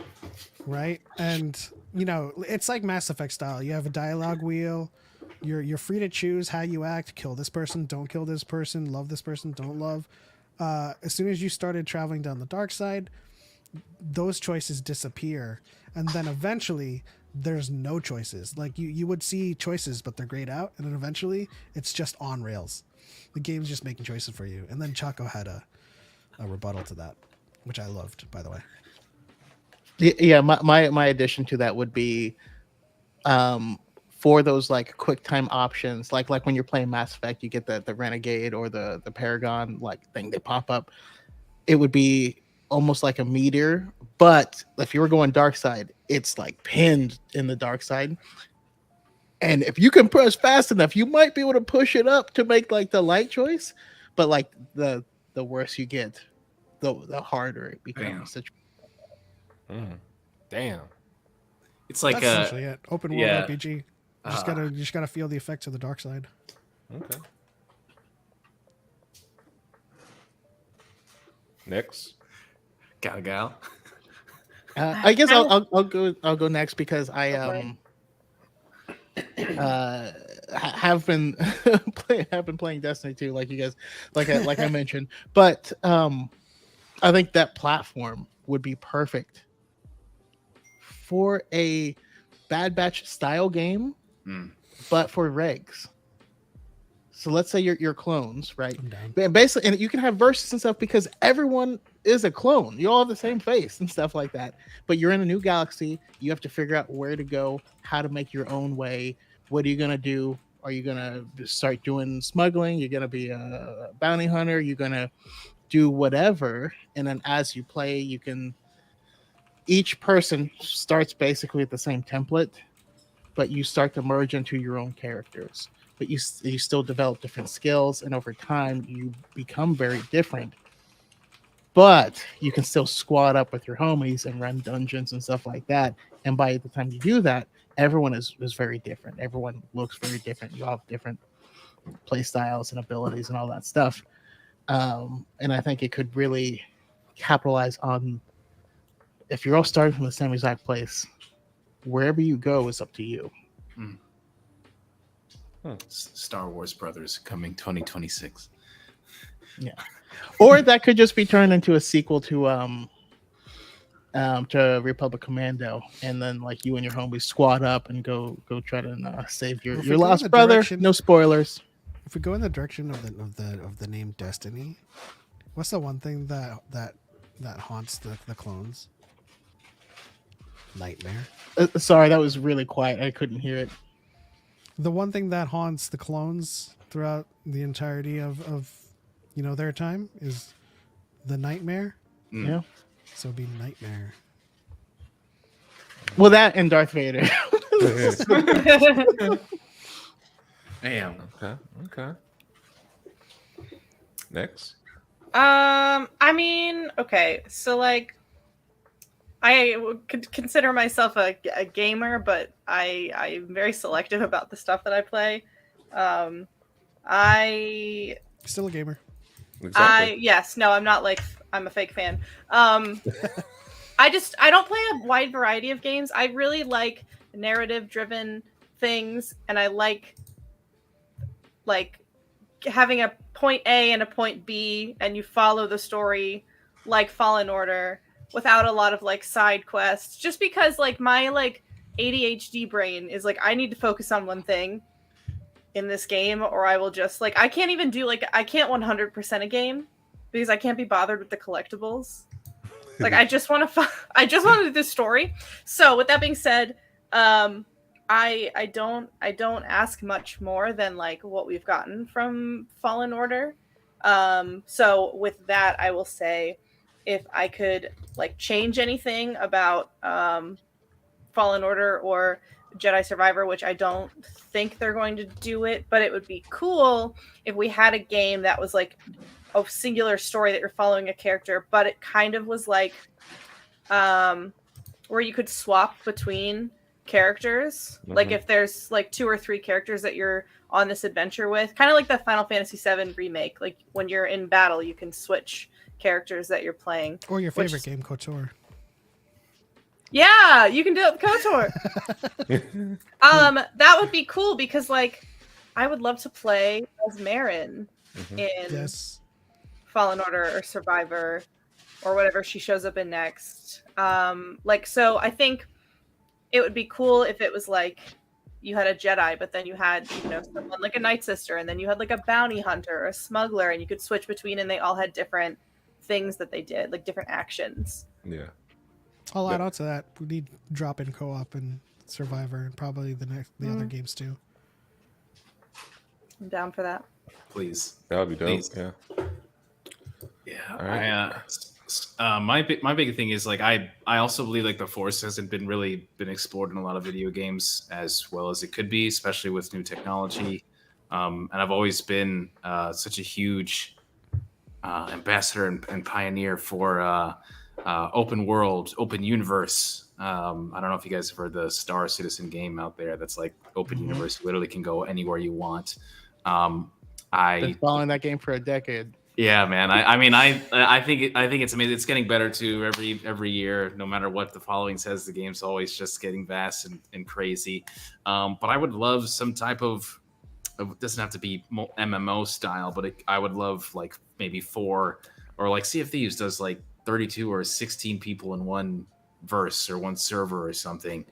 [SPEAKER 2] Right? And it's like Mass Effect style. You have a dialogue wheel. You're free to choose how you act. Kill this person, don't kill this person, love this person, don't love. As soon as you started traveling down the dark side, those choices disappear, and then eventually there's no choices. Like you would see choices, but they're grayed out, and then eventually it's just on rails. The game's just making choices for you. And then Chaco had a rebuttal to that, which I loved, by the way.
[SPEAKER 4] yeah, my addition to that would be for those like quick time options, like when you're playing Mass Effect, you get the Renegade or the Paragon like thing, they pop up. It would be almost like a meteor, but if you were going dark side, it's like pinned in the dark side. And if you can press fast enough, you might be able to push it up to make like the light choice. But like the worse you get, the harder it becomes.
[SPEAKER 1] Damn.
[SPEAKER 3] It's like
[SPEAKER 2] That's essentially it. Open world
[SPEAKER 3] yeah.
[SPEAKER 2] RPG. You just gotta feel the effects of the dark side.
[SPEAKER 1] Okay. Next.
[SPEAKER 3] Gal.
[SPEAKER 4] I guess I'll go next because I have been playing Destiny 2 like you guys like I mentioned, but I think that platform would be perfect for a Bad Batch style game, but for regs. So let's say you're clones, right?
[SPEAKER 2] I'm down.
[SPEAKER 4] And basically, and you can have verses and stuff because everyone is a clone. You all have the same face and stuff like that. But you're in a new galaxy. You have to figure out where to go, how to make your own way. What are you gonna do? Are you gonna start doing smuggling? You're gonna be a bounty hunter. You're gonna do whatever. And then as you play, you can. Each person starts basically with the same template, but you start to merge into your own characters. But you still develop different skills, and over time you become very different. But you can still squad up with your homies and run dungeons and stuff like that. And by the time you do that, everyone is very different. Everyone looks very different. You all have different play styles and abilities and all that stuff. And I think it could really capitalize on, if you're all starting from the same exact place, wherever you go is up to you.
[SPEAKER 3] Star Wars Brothers coming 2026.
[SPEAKER 4] Yeah, or that could just be turned into a sequel to Republic Commando, and then like you and your homies squad up and go try to save your lost brother. No spoilers.
[SPEAKER 2] If we go in the direction of the name Destiny, what's the one thing that haunts the clones? Nightmare.
[SPEAKER 4] Sorry, that was really quiet. I couldn't hear it.
[SPEAKER 2] The one thing that haunts the clones throughout the entirety of their time is the nightmare.
[SPEAKER 4] Yeah.
[SPEAKER 2] So it'd be Nightmare.
[SPEAKER 4] Well, that and Darth Vader.
[SPEAKER 3] Damn.
[SPEAKER 1] Okay. Next.
[SPEAKER 5] I mean, okay, so like, I could consider myself a gamer, but I'm very selective about the stuff that I play. I
[SPEAKER 2] Still a gamer.
[SPEAKER 1] Exactly.
[SPEAKER 5] I'm a fake fan. I don't play a wide variety of games. I really like narrative driven things, and I like having a point A and a point B, and you follow the story like Fallen Order without a lot of like side quests, just because like my like ADHD brain is like, I need to focus on one thing in this game, or I will just like, I can't even do like, I can't 100% a game because I can't be bothered with the collectibles. Like I just want to do this story. So with that being said, I don't ask much more than like what we've gotten from Fallen Order. So with that, I will say, if I could like change anything about Fallen Order or Jedi Survivor, which I don't think they're going to do it, but it would be cool if we had a game that was like a singular story that you're following a character, but it kind of was like where you could swap between characters. Mm-hmm. Like if there's like 2 or 3 characters that you're on this adventure with, kind of like the Final Fantasy VII remake. Like when you're in battle, you can switch characters that you're playing.
[SPEAKER 2] Or your favorite game, KOTOR.
[SPEAKER 5] Yeah, you can do it with KOTOR. That would be cool because like I would love to play as Marin in Fallen Order or Survivor or whatever she shows up in next. So I think it would be cool if it was like you had a Jedi, but then you had, someone like a Night Sister, and then you had like a bounty hunter or a smuggler, and you could switch between, and they all had different things that they did, like different actions.
[SPEAKER 1] Yeah.
[SPEAKER 2] I'll add on to that. We need drop-in co-op and Survivor, and probably the other games too.
[SPEAKER 5] I'm down for that.
[SPEAKER 3] Please.
[SPEAKER 1] That would be dope.
[SPEAKER 3] Please.
[SPEAKER 1] Yeah.
[SPEAKER 3] Yeah.
[SPEAKER 1] All right.
[SPEAKER 3] My big thing is like I also believe like the Force hasn't been explored in a lot of video games as well as it could be, especially with new technology. And I've always been such a huge ambassador and pioneer for open world, open universe. I don't know if you guys have heard the Star Citizen game out there. That's like open universe. You literally can go anywhere you want. I've
[SPEAKER 4] been following that game for a decade.
[SPEAKER 3] Yeah, man. I think it's amazing. It's getting better too every year. No matter what the following says, the game's always just getting vast and crazy. But I would love some type of. It doesn't have to be MMO style, but I would love like maybe 4 or like Sea of Thieves does like 32 or 16 people in one verse or one server or something.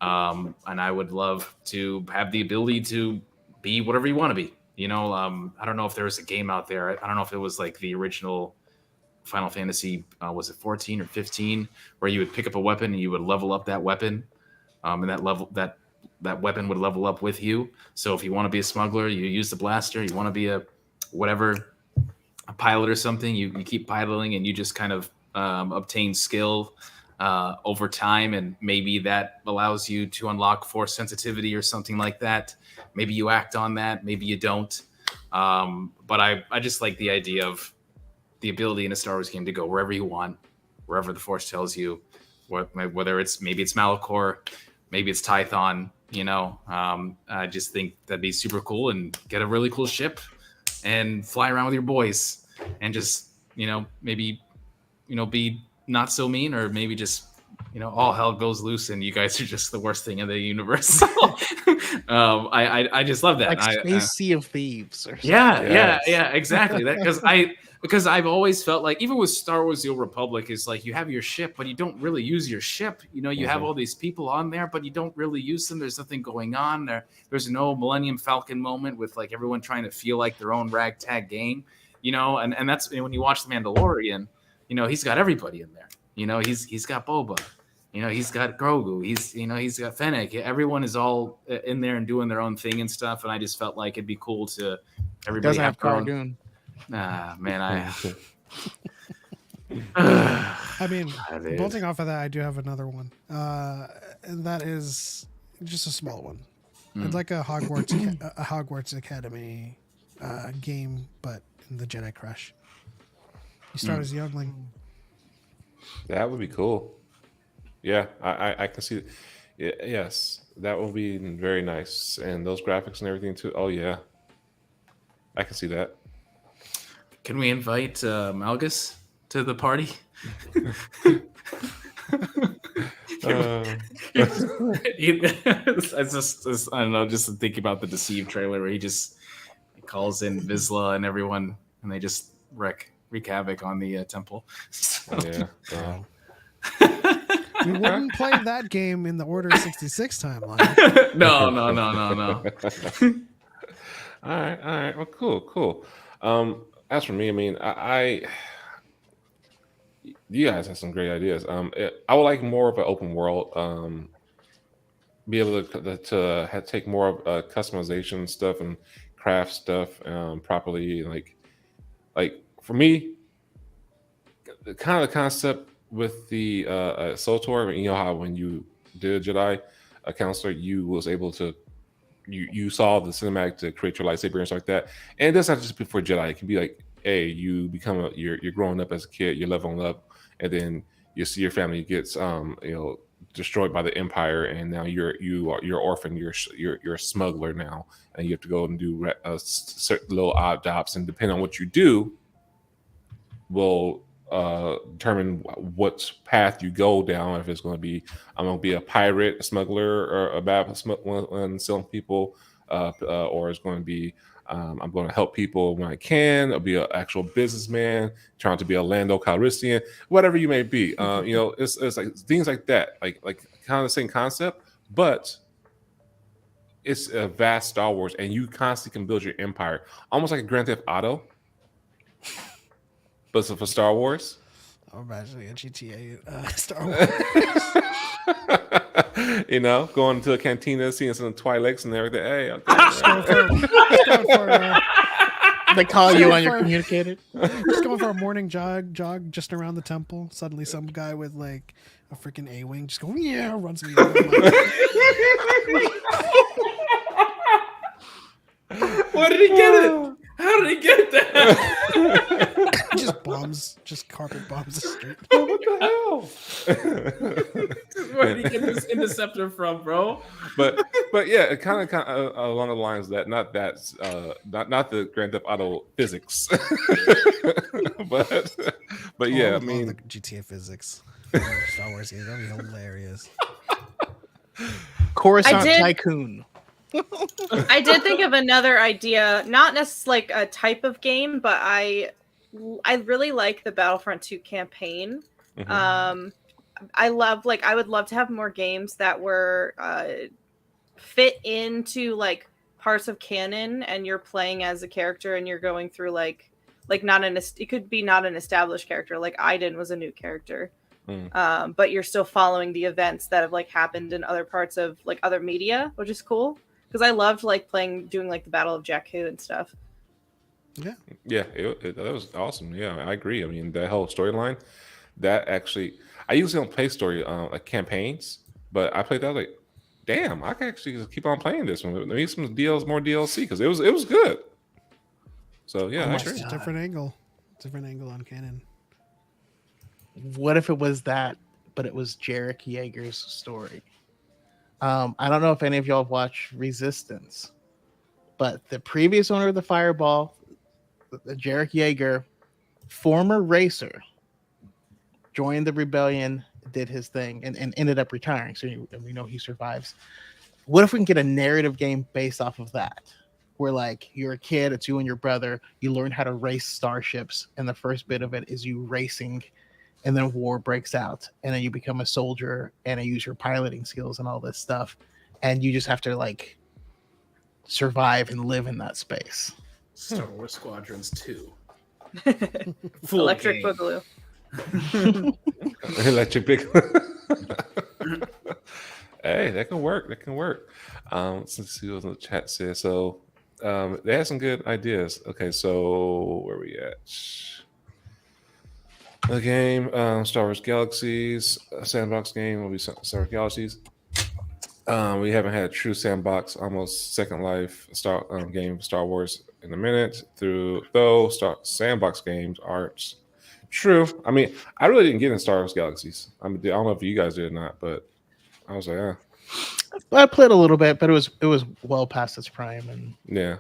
[SPEAKER 3] And I would love to have the ability to be whatever you want to be. You know, I don't know if there was a game out there. I don't know if it was like the original Final Fantasy, was it 14 or 15, where you would pick up a weapon and you would level up that weapon, and that weapon would level up with you. So if you want to be a smuggler, you use the blaster. You want to be a pilot or something, you keep piloting and you just kind of obtain skill over time, and maybe that allows you to unlock force sensitivity or something like that. Maybe you act on that, maybe you don't. But I just like the idea of the ability in a Star Wars game to go wherever you want, wherever the Force tells you, whether it's Malachor, maybe it's Tython. You know, I just think that'd be super cool, and get a really cool ship and fly around with your boys, and just, you know, maybe, you know, be not so mean, or maybe just, you know, all hell goes loose and you guys are just the worst thing in the universe. I just love that.
[SPEAKER 4] Like Space Sea of Thieves or something.
[SPEAKER 3] Yeah, exactly. That because I've always felt like, even with Star Wars: The Old Republic, is like you have your ship, but you don't really use your ship. You know, you have all these people on there, but you don't really use them. There's nothing going on there. There's no Millennium Falcon moment with like everyone trying to feel like their own ragtag gang. You know, and that's when you watch The Mandalorian. You know, he's got everybody in there. You know, he's got Boba. You know, he's got Grogu. He's got Fennec. Everyone is all in there and doing their own thing and stuff. And I just felt like it'd be cool to everybody
[SPEAKER 4] Doesn't have
[SPEAKER 3] their own.
[SPEAKER 4] Cardoon.
[SPEAKER 3] Man,
[SPEAKER 2] I mean, bolting off of that, I do have another one. And that is just a small one. It's like a Hogwarts Academy game, but in the Jedi Crush. You start as a youngling.
[SPEAKER 1] That would be cool. Yeah, I can see. Yes, that will be very nice, and those graphics and everything too. Oh yeah, I can see that.
[SPEAKER 3] Can we invite Malgus to the party? I don't know, just thinking about the Deceive trailer where he calls in Vizsla and everyone, and they just wreak havoc on the temple. So.
[SPEAKER 1] Yeah.
[SPEAKER 2] We wouldn't play that game in the Order 66 timeline.
[SPEAKER 3] No.
[SPEAKER 1] All right. Well, cool. As for me, I mean, you guys have some great ideas. I would like more of an open world. Be able to take more of customization stuff and craft stuff properly. Like for me, the concept with the SOTOR, you know how when you did a Jedi counselor, you was able to you saw the cinematic to create your lightsaber and stuff like that. And it doesn't have to just be for Jedi. It can be like, hey, you become you're growing up as a kid, you're leveling up, and then you see your family gets destroyed by the Empire, and now you're orphan, you're a smuggler now, and you have to go and do certain little odd jobs, and depending on what you do, will determine what path you go down. If it's going to be, I'm going to be a pirate, a smuggler, or a bad one selling people, or it's going to be I'm going to help people when I can. I'll be an actual businessman, trying to be a Lando Calrissian, whatever you may be. It's like things like that, like kind of the same concept, but it's a vast Star Wars, and you constantly can build your empire, almost like a Grand Theft Auto. But so for Star Wars,
[SPEAKER 2] I'm imagining a GTA Star Wars.
[SPEAKER 1] Going to a cantina, seeing some Twi'leks and everything. Hey,
[SPEAKER 4] they call you on your communicator.
[SPEAKER 2] Just going for a morning jog just around the temple. Suddenly, some guy with like a freaking A-wing just going, runs me over.
[SPEAKER 3] Where did he get it? How did he get that?
[SPEAKER 2] Just carpet bombs the street.
[SPEAKER 1] What the hell?
[SPEAKER 3] Where did he get this interceptor from, bro?
[SPEAKER 1] But yeah, it kind of along the lines of that, not the Grand Theft Auto physics, but yeah, I mean
[SPEAKER 2] the GTA physics. Star Wars games, that'd be hilarious.
[SPEAKER 4] Coruscant Tycoon.
[SPEAKER 5] I did think of another idea, not necessarily like a type of game, but I really like the Battlefront 2 campaign. Mm-hmm. I would love to have more games that were fit into like parts of canon and you're playing as a character and you're going through like not an it could be not an established character, like Aiden was a new character. But you're still following the events that have like happened in other parts of like other media, which is cool because I loved like doing like the Battle of Jakku and stuff.
[SPEAKER 1] Yeah, that was awesome. Yeah, I agree. I mean, that whole storyline, that actually, I usually don't play story like campaigns, but I played that like, damn, I can actually just keep on playing this one. Maybe some more DLC because it was good. So yeah, I agree.
[SPEAKER 2] Different angle on canon.
[SPEAKER 4] What if it was that, but it was Jarek Yeager's story? I don't know if any of y'all have watched Resistance, but the previous owner of the Fireball, Jarek Yeager, former racer, joined the rebellion, did his thing, and ended up retiring. So we know he survives. What if we can get a narrative game based off of that? Where like you're a kid, it's you and your brother, you learn how to race starships, and the first bit of it is you racing, and then war breaks out, and then you become a soldier and you use your piloting skills and all this stuff, and you just have to like survive and live in that space.
[SPEAKER 3] Star Wars Squadrons 2.
[SPEAKER 5] Electric Boogaloo.
[SPEAKER 1] Electric big. Hey, that can work. Let's see what the chat says. So they had some good ideas. Okay, so where are we at? The game, Star Wars Galaxies, a sandbox game will be Star Wars Galaxies. We haven't had a true sandbox, almost Second Life game Star Wars in a minute. Sandbox games aren't true. I mean, I really didn't get in Star Wars Galaxies. I don't know if you guys did or not, but I was like,
[SPEAKER 4] I played a little bit, but it was well past its prime, and
[SPEAKER 1] yeah.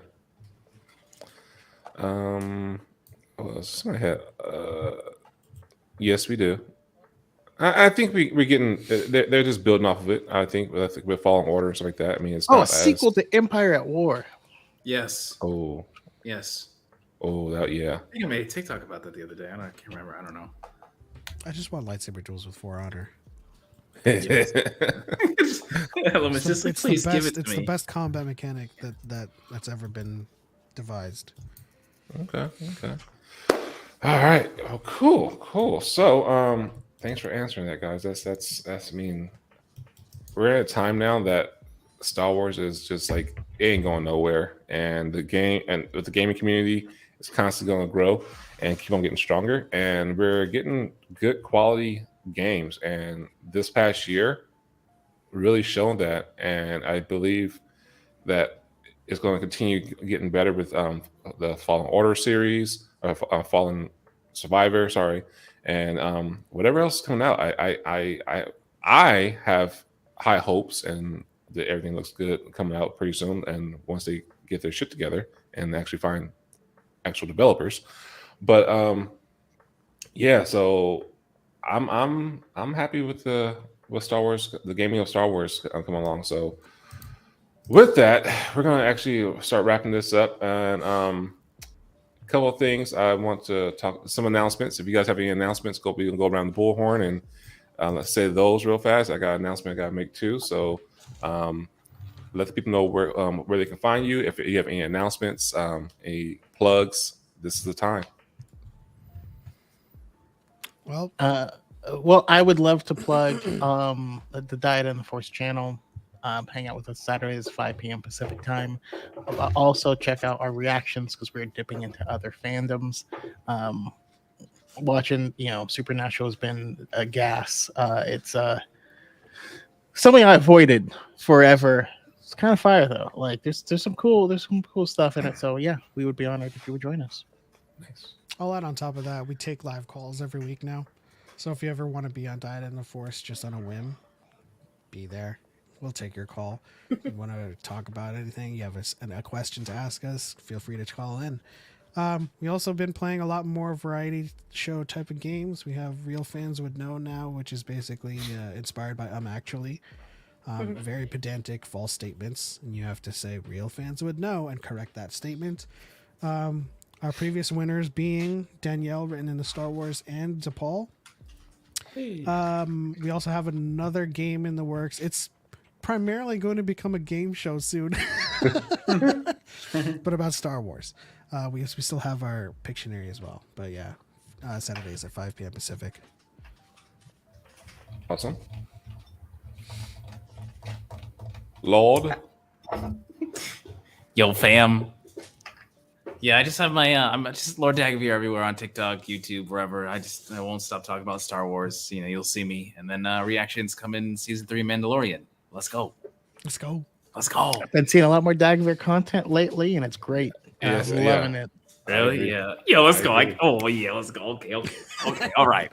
[SPEAKER 1] What else? Somebody had. Yes, we do. I think we're getting. They're just building off of it. I think with Fallen Order and stuff like that. I mean, it's
[SPEAKER 4] a sequel to Empire at War.
[SPEAKER 3] Yes.
[SPEAKER 1] Oh.
[SPEAKER 3] Yes.
[SPEAKER 1] Oh, that yeah.
[SPEAKER 3] I think I made a TikTok about that the other day. I can't remember. I don't know.
[SPEAKER 2] I just want lightsaber duels with For Honor.
[SPEAKER 3] Yes. Just please give it to me.
[SPEAKER 2] It's the best combat mechanic that's ever been devised.
[SPEAKER 1] Okay. All right. Oh, cool. So, thanks for answering that, guys. That's. I mean, we're at a time now that Star Wars is just like it ain't going nowhere, and the gaming community is constantly going to grow and keep on getting stronger, and we're getting good quality games. And this past year really shown that, and I believe that it's going to continue getting better with the Fallen Order series, Fallen Survivor, sorry, and whatever else is coming out. I have high hopes, and that everything looks good coming out pretty soon. And once they get their shit together and actually find actual developers, but yeah, so I'm happy with Star Wars, the gaming of Star Wars coming along. So with that, we're gonna actually start wrapping this up, and a couple of things I want to talk. Some announcements. If you guys have any announcements, we can go around the bullhorn and let's say those real fast. I got an announcement I got to make too. So let the people know where they can find you. If you have any announcements, any plugs, this is the time.
[SPEAKER 2] Well,
[SPEAKER 4] I would love to plug the Diet and the Force channel. Hang out with us Saturdays 5 p.m. Pacific time. Also check out our reactions because we're dipping into other fandoms. Watching, Supernatural has been a gas. It's something I avoided forever. It's kind of fire though. Like there's some cool stuff in it. So yeah, we would be honored if you would join us.
[SPEAKER 1] Nice.
[SPEAKER 2] I'll add on top of that, we take live calls every week now. So if you ever want to be on Diet and the Force just on a whim, be there. We'll take your call. If you want to talk about anything, you have a question to ask us, feel free to call in. We also been playing a lot more variety show type of games. We have Real Fans Would Know now, which is basically inspired by Actually. Very pedantic false statements, and you have to say Real Fans Would Know and correct that statement. Our previous winners being Danielle, written in the Star Wars, and Depaul. Hey. We also have another game in the works. It's primarily going to become a game show soon, but about Star Wars. We still have our Pictionary as well, but yeah, Saturdays at 5 p.m. Pacific.
[SPEAKER 1] Awesome. Lord.
[SPEAKER 3] Yo, fam. Yeah, I just have my I'm just Lord Dagavir everywhere on TikTok, YouTube, wherever. I won't stop talking about Star Wars. You know, you'll see me. And then reactions come in season 3 Mandalorian. Let's go.
[SPEAKER 2] Let's go.
[SPEAKER 3] Let's go.
[SPEAKER 4] I've been seeing a lot more Dagavir content lately, and it's great.
[SPEAKER 1] Yes,
[SPEAKER 4] I'm loving it.
[SPEAKER 3] Really? Yeah. Yo, let's go. Oh yeah, let's go. Okay. All right.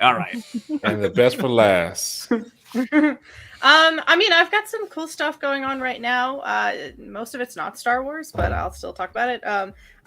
[SPEAKER 1] And the best for last.
[SPEAKER 5] I mean, I've got some cool stuff going on right now. Most of it's not Star Wars, but I'll still talk about it.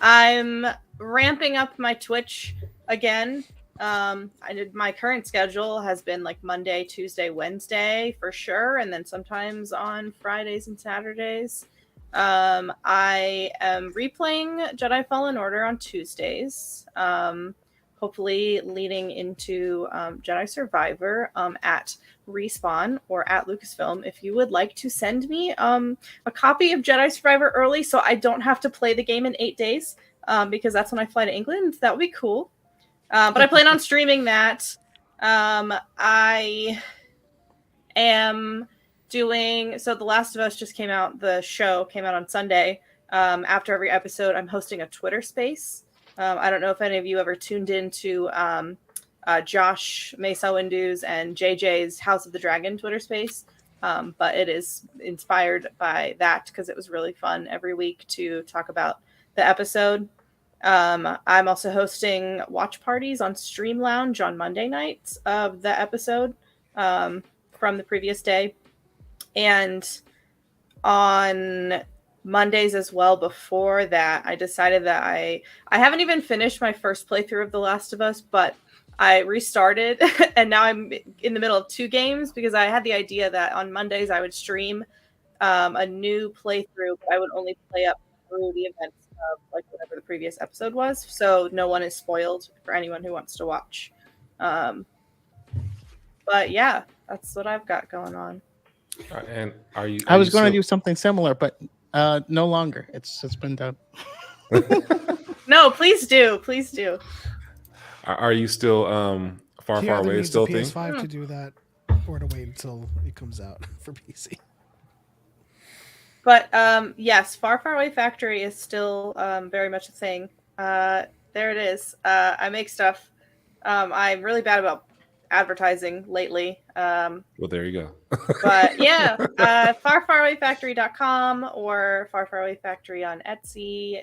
[SPEAKER 5] I'm ramping up my Twitch again. My current schedule has been like Monday, Tuesday, Wednesday for sure, and then sometimes on Fridays and Saturdays. I am replaying Jedi Fallen Order on Tuesdays. Hopefully leading into Jedi Survivor at Respawn or at Lucasfilm. If you would like to send me a copy of Jedi Survivor early so I don't have to play the game in 8 days, because that's when I fly to England, that would be cool. But I plan on streaming that. I am doing... So The Last of Us just came out. The show came out on Sunday. After every episode, I'm hosting a Twitter space. I don't know if any of you ever tuned into Josh Mesa Windows and JJ's House of the Dragon Twitter space, but it is inspired by that because it was really fun every week to talk about the episode. I'm also hosting watch parties on Stream Lounge on Monday nights of the episode from the previous day, and on Mondays as well. Before that, I decided that I haven't even finished my first playthrough of The Last of Us, but I restarted and now I'm in the middle of 2 games because I had the idea that on Mondays I would stream a new playthrough, but I would only play up through the events of like whatever the previous episode was, so no one is spoiled for anyone who wants to watch. But yeah, that's what I've got going on.
[SPEAKER 1] And are you?
[SPEAKER 4] I was going to do something similar, but no longer. It's been done.
[SPEAKER 5] No, please do.
[SPEAKER 1] Are you still far away? Still
[SPEAKER 2] a
[SPEAKER 1] thing?
[SPEAKER 2] PS5 to do that, or to wait until it comes out for PC.
[SPEAKER 5] But yes, Far Away Factory is still very much a thing. There it is. I make stuff. I'm really bad about advertising lately.
[SPEAKER 1] Well, there you go.
[SPEAKER 5] But yeah, farfarawayfactory.com or Far Away Factory on Etsy,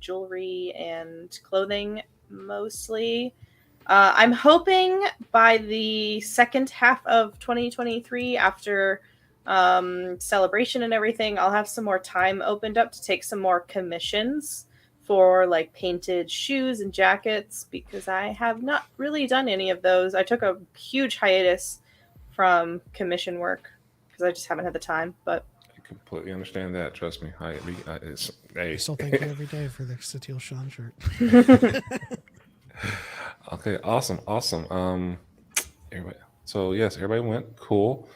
[SPEAKER 5] jewelry and clothing mostly. I'm hoping by the second half of 2023, after Celebration and everything, I'll have some more time opened up to take some more commissions for like painted shoes and jackets, because I have not really done any of those. I took a huge hiatus from commission work because I just haven't had the time. But
[SPEAKER 1] I completely understand that. Trust me.
[SPEAKER 2] I still thank you every day for the Satil Sean shirt.
[SPEAKER 1] Okay, awesome. Everybody. So yes, everybody went cool.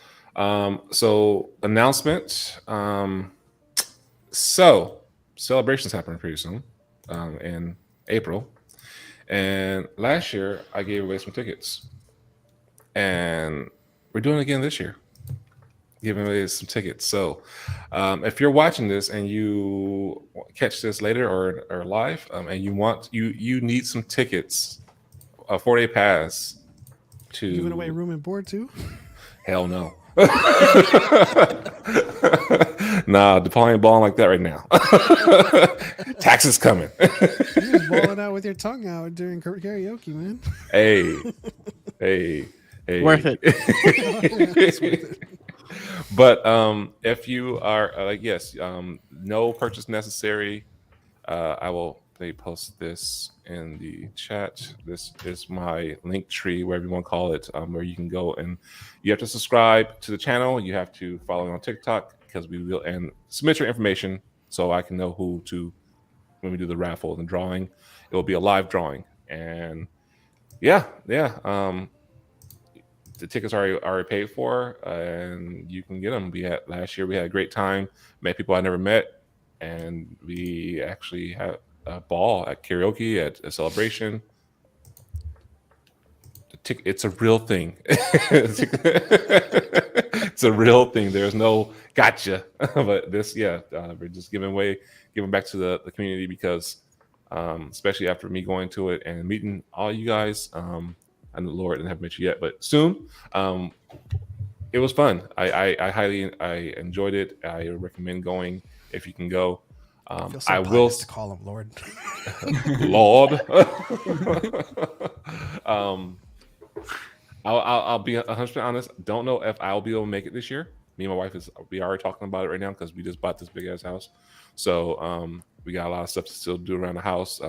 [SPEAKER 1] So announcement. So Celebration's happening pretty soon, in April. And last year I gave away some tickets, and we're doing it again this year, giving away some tickets. So if you're watching this and you catch this later or live, and you need some tickets, a 4-day pass to
[SPEAKER 2] Giving away room and board too?
[SPEAKER 1] Hell no. Nah, Depaul ain't balling like that right now. Taxes coming.
[SPEAKER 2] You're just balling out with your tongue out during karaoke, man.
[SPEAKER 1] Hey.
[SPEAKER 4] Worth it.
[SPEAKER 2] It's worth it.
[SPEAKER 1] But if you are no purchase necessary. I will post this in the chat. This is my link tree, whatever you want to call it, where you can go and you have to subscribe to the channel. You have to follow on TikTok, because we will, and submit your information so I can know who to, when we do the raffle and the drawing. It will be a live drawing. And yeah. the tickets are already paid for, and you can get them. Last year we had a great time, met people I never met, and we actually had a ball at karaoke, at a celebration. It's a real thing. It's a real thing. There's no gotcha. But we're just giving back to the community because, especially after me going to it and meeting all you guys, I know Laura didn't have met you yet, but soon. It was fun. I enjoyed it. I recommend going if you can go.
[SPEAKER 2] I feel so biased to call him Lord.
[SPEAKER 1] Lord. I'll be 100% honest. Don't know if I'll be able to make it this year. Me and my wife we are talking about it right now because we just bought this big ass house. So we got a lot of stuff to still do around the house.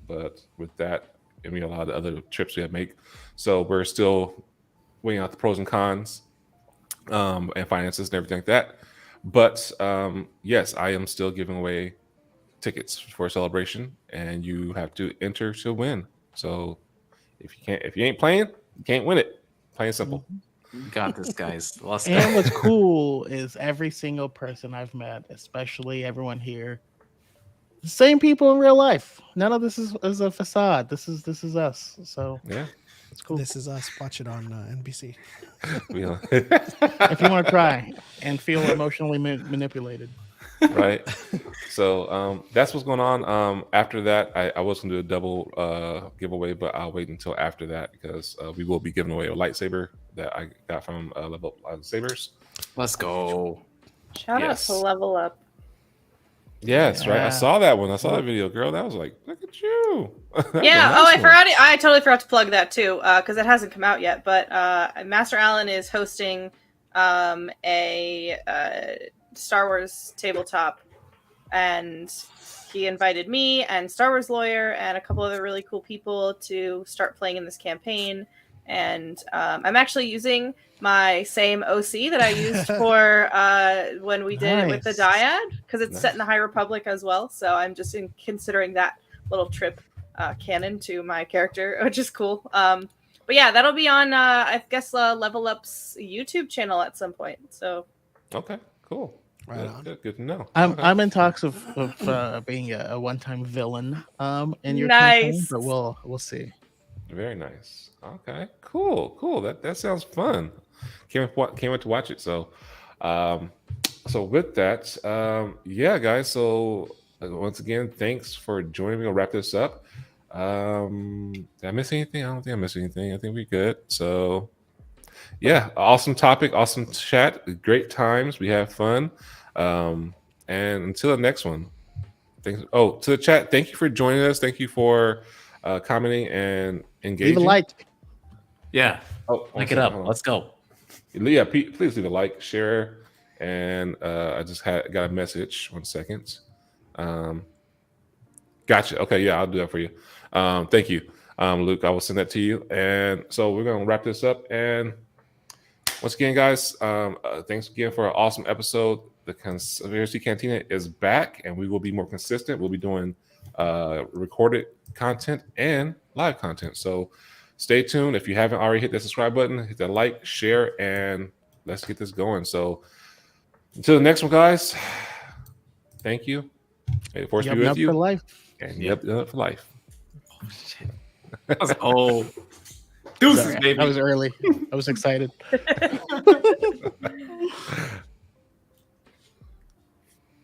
[SPEAKER 1] But with that, a lot of the other trips we have to make. So we're still weighing out the pros and cons, and finances and everything like that. But yes, I am still giving away tickets for a celebration, and you have to enter to win. So if you ain't playing, you can't win it. Plain and simple.
[SPEAKER 3] Got this, guys.
[SPEAKER 4] And what's cool is every single person I've met, especially everyone here, the same people in real life. None of this is a facade. This is us. So
[SPEAKER 1] yeah,
[SPEAKER 2] it's cool. This is us. Watch it on NBC.
[SPEAKER 4] If you want to try and feel emotionally manipulated.
[SPEAKER 1] Right. So that's what's going on. After that, I was going to do a double giveaway, but I'll wait until after that because we will be giving away a lightsaber that I got from Level Up Sabers.
[SPEAKER 3] Let's go.
[SPEAKER 5] Shout out to Level Up.
[SPEAKER 1] Yes, right. I saw that one. I saw that video, girl. That was like, look at you.
[SPEAKER 5] Yeah. I forgot. I totally forgot to plug that too because it hasn't come out yet. But Master Allen is hosting a Star Wars tabletop, and he invited me and Star Wars Lawyer and a couple other really cool people to start playing in this campaign. And I'm actually using my same OC that I used for when we did it with the Dyad, because it's set in the High Republic as well. So I'm just considering that little trip canon to my character, which is cool. But yeah, that'll be on I guess Level Up's YouTube channel at some point. So
[SPEAKER 1] okay, cool. Right, good to know.
[SPEAKER 4] I'm in talks of being a one-time villain in your
[SPEAKER 5] nice
[SPEAKER 4] campaign, but we'll see.
[SPEAKER 1] Very nice. Okay, cool. That sounds fun. Can't wait to watch it. So, so with that, yeah, guys. So once again, thanks for joining me. I'll wrap this up. Did I miss anything? I don't think I missed anything. I think we're good. So, yeah, awesome topic, awesome chat, great times. We have fun. And until the next one, thanks. Oh, to the chat, thank you for joining us. Thank you for commenting and engaging.
[SPEAKER 4] Leave a like.
[SPEAKER 3] Yeah. Oh, like it up. Let's go.
[SPEAKER 1] Yeah, please leave a like, share, and I just got a message. 1 second. Gotcha. Okay, yeah, I'll do that for you. Thank you, Luke. I will send that to you. And so we're gonna wrap this up. And once again, guys, thanks again for an awesome episode. The Conspiracy Cantina is back, and we will be more consistent. We'll be doing recorded content and live content. So stay tuned. If you haven't already hit that subscribe button, hit that like, share, and let's get this going. So until the next one, guys, thank you. May the force be with you.
[SPEAKER 4] For life.
[SPEAKER 1] And yep for life.
[SPEAKER 3] Oh, shit. That was deuces, baby.
[SPEAKER 4] That was early. I was excited.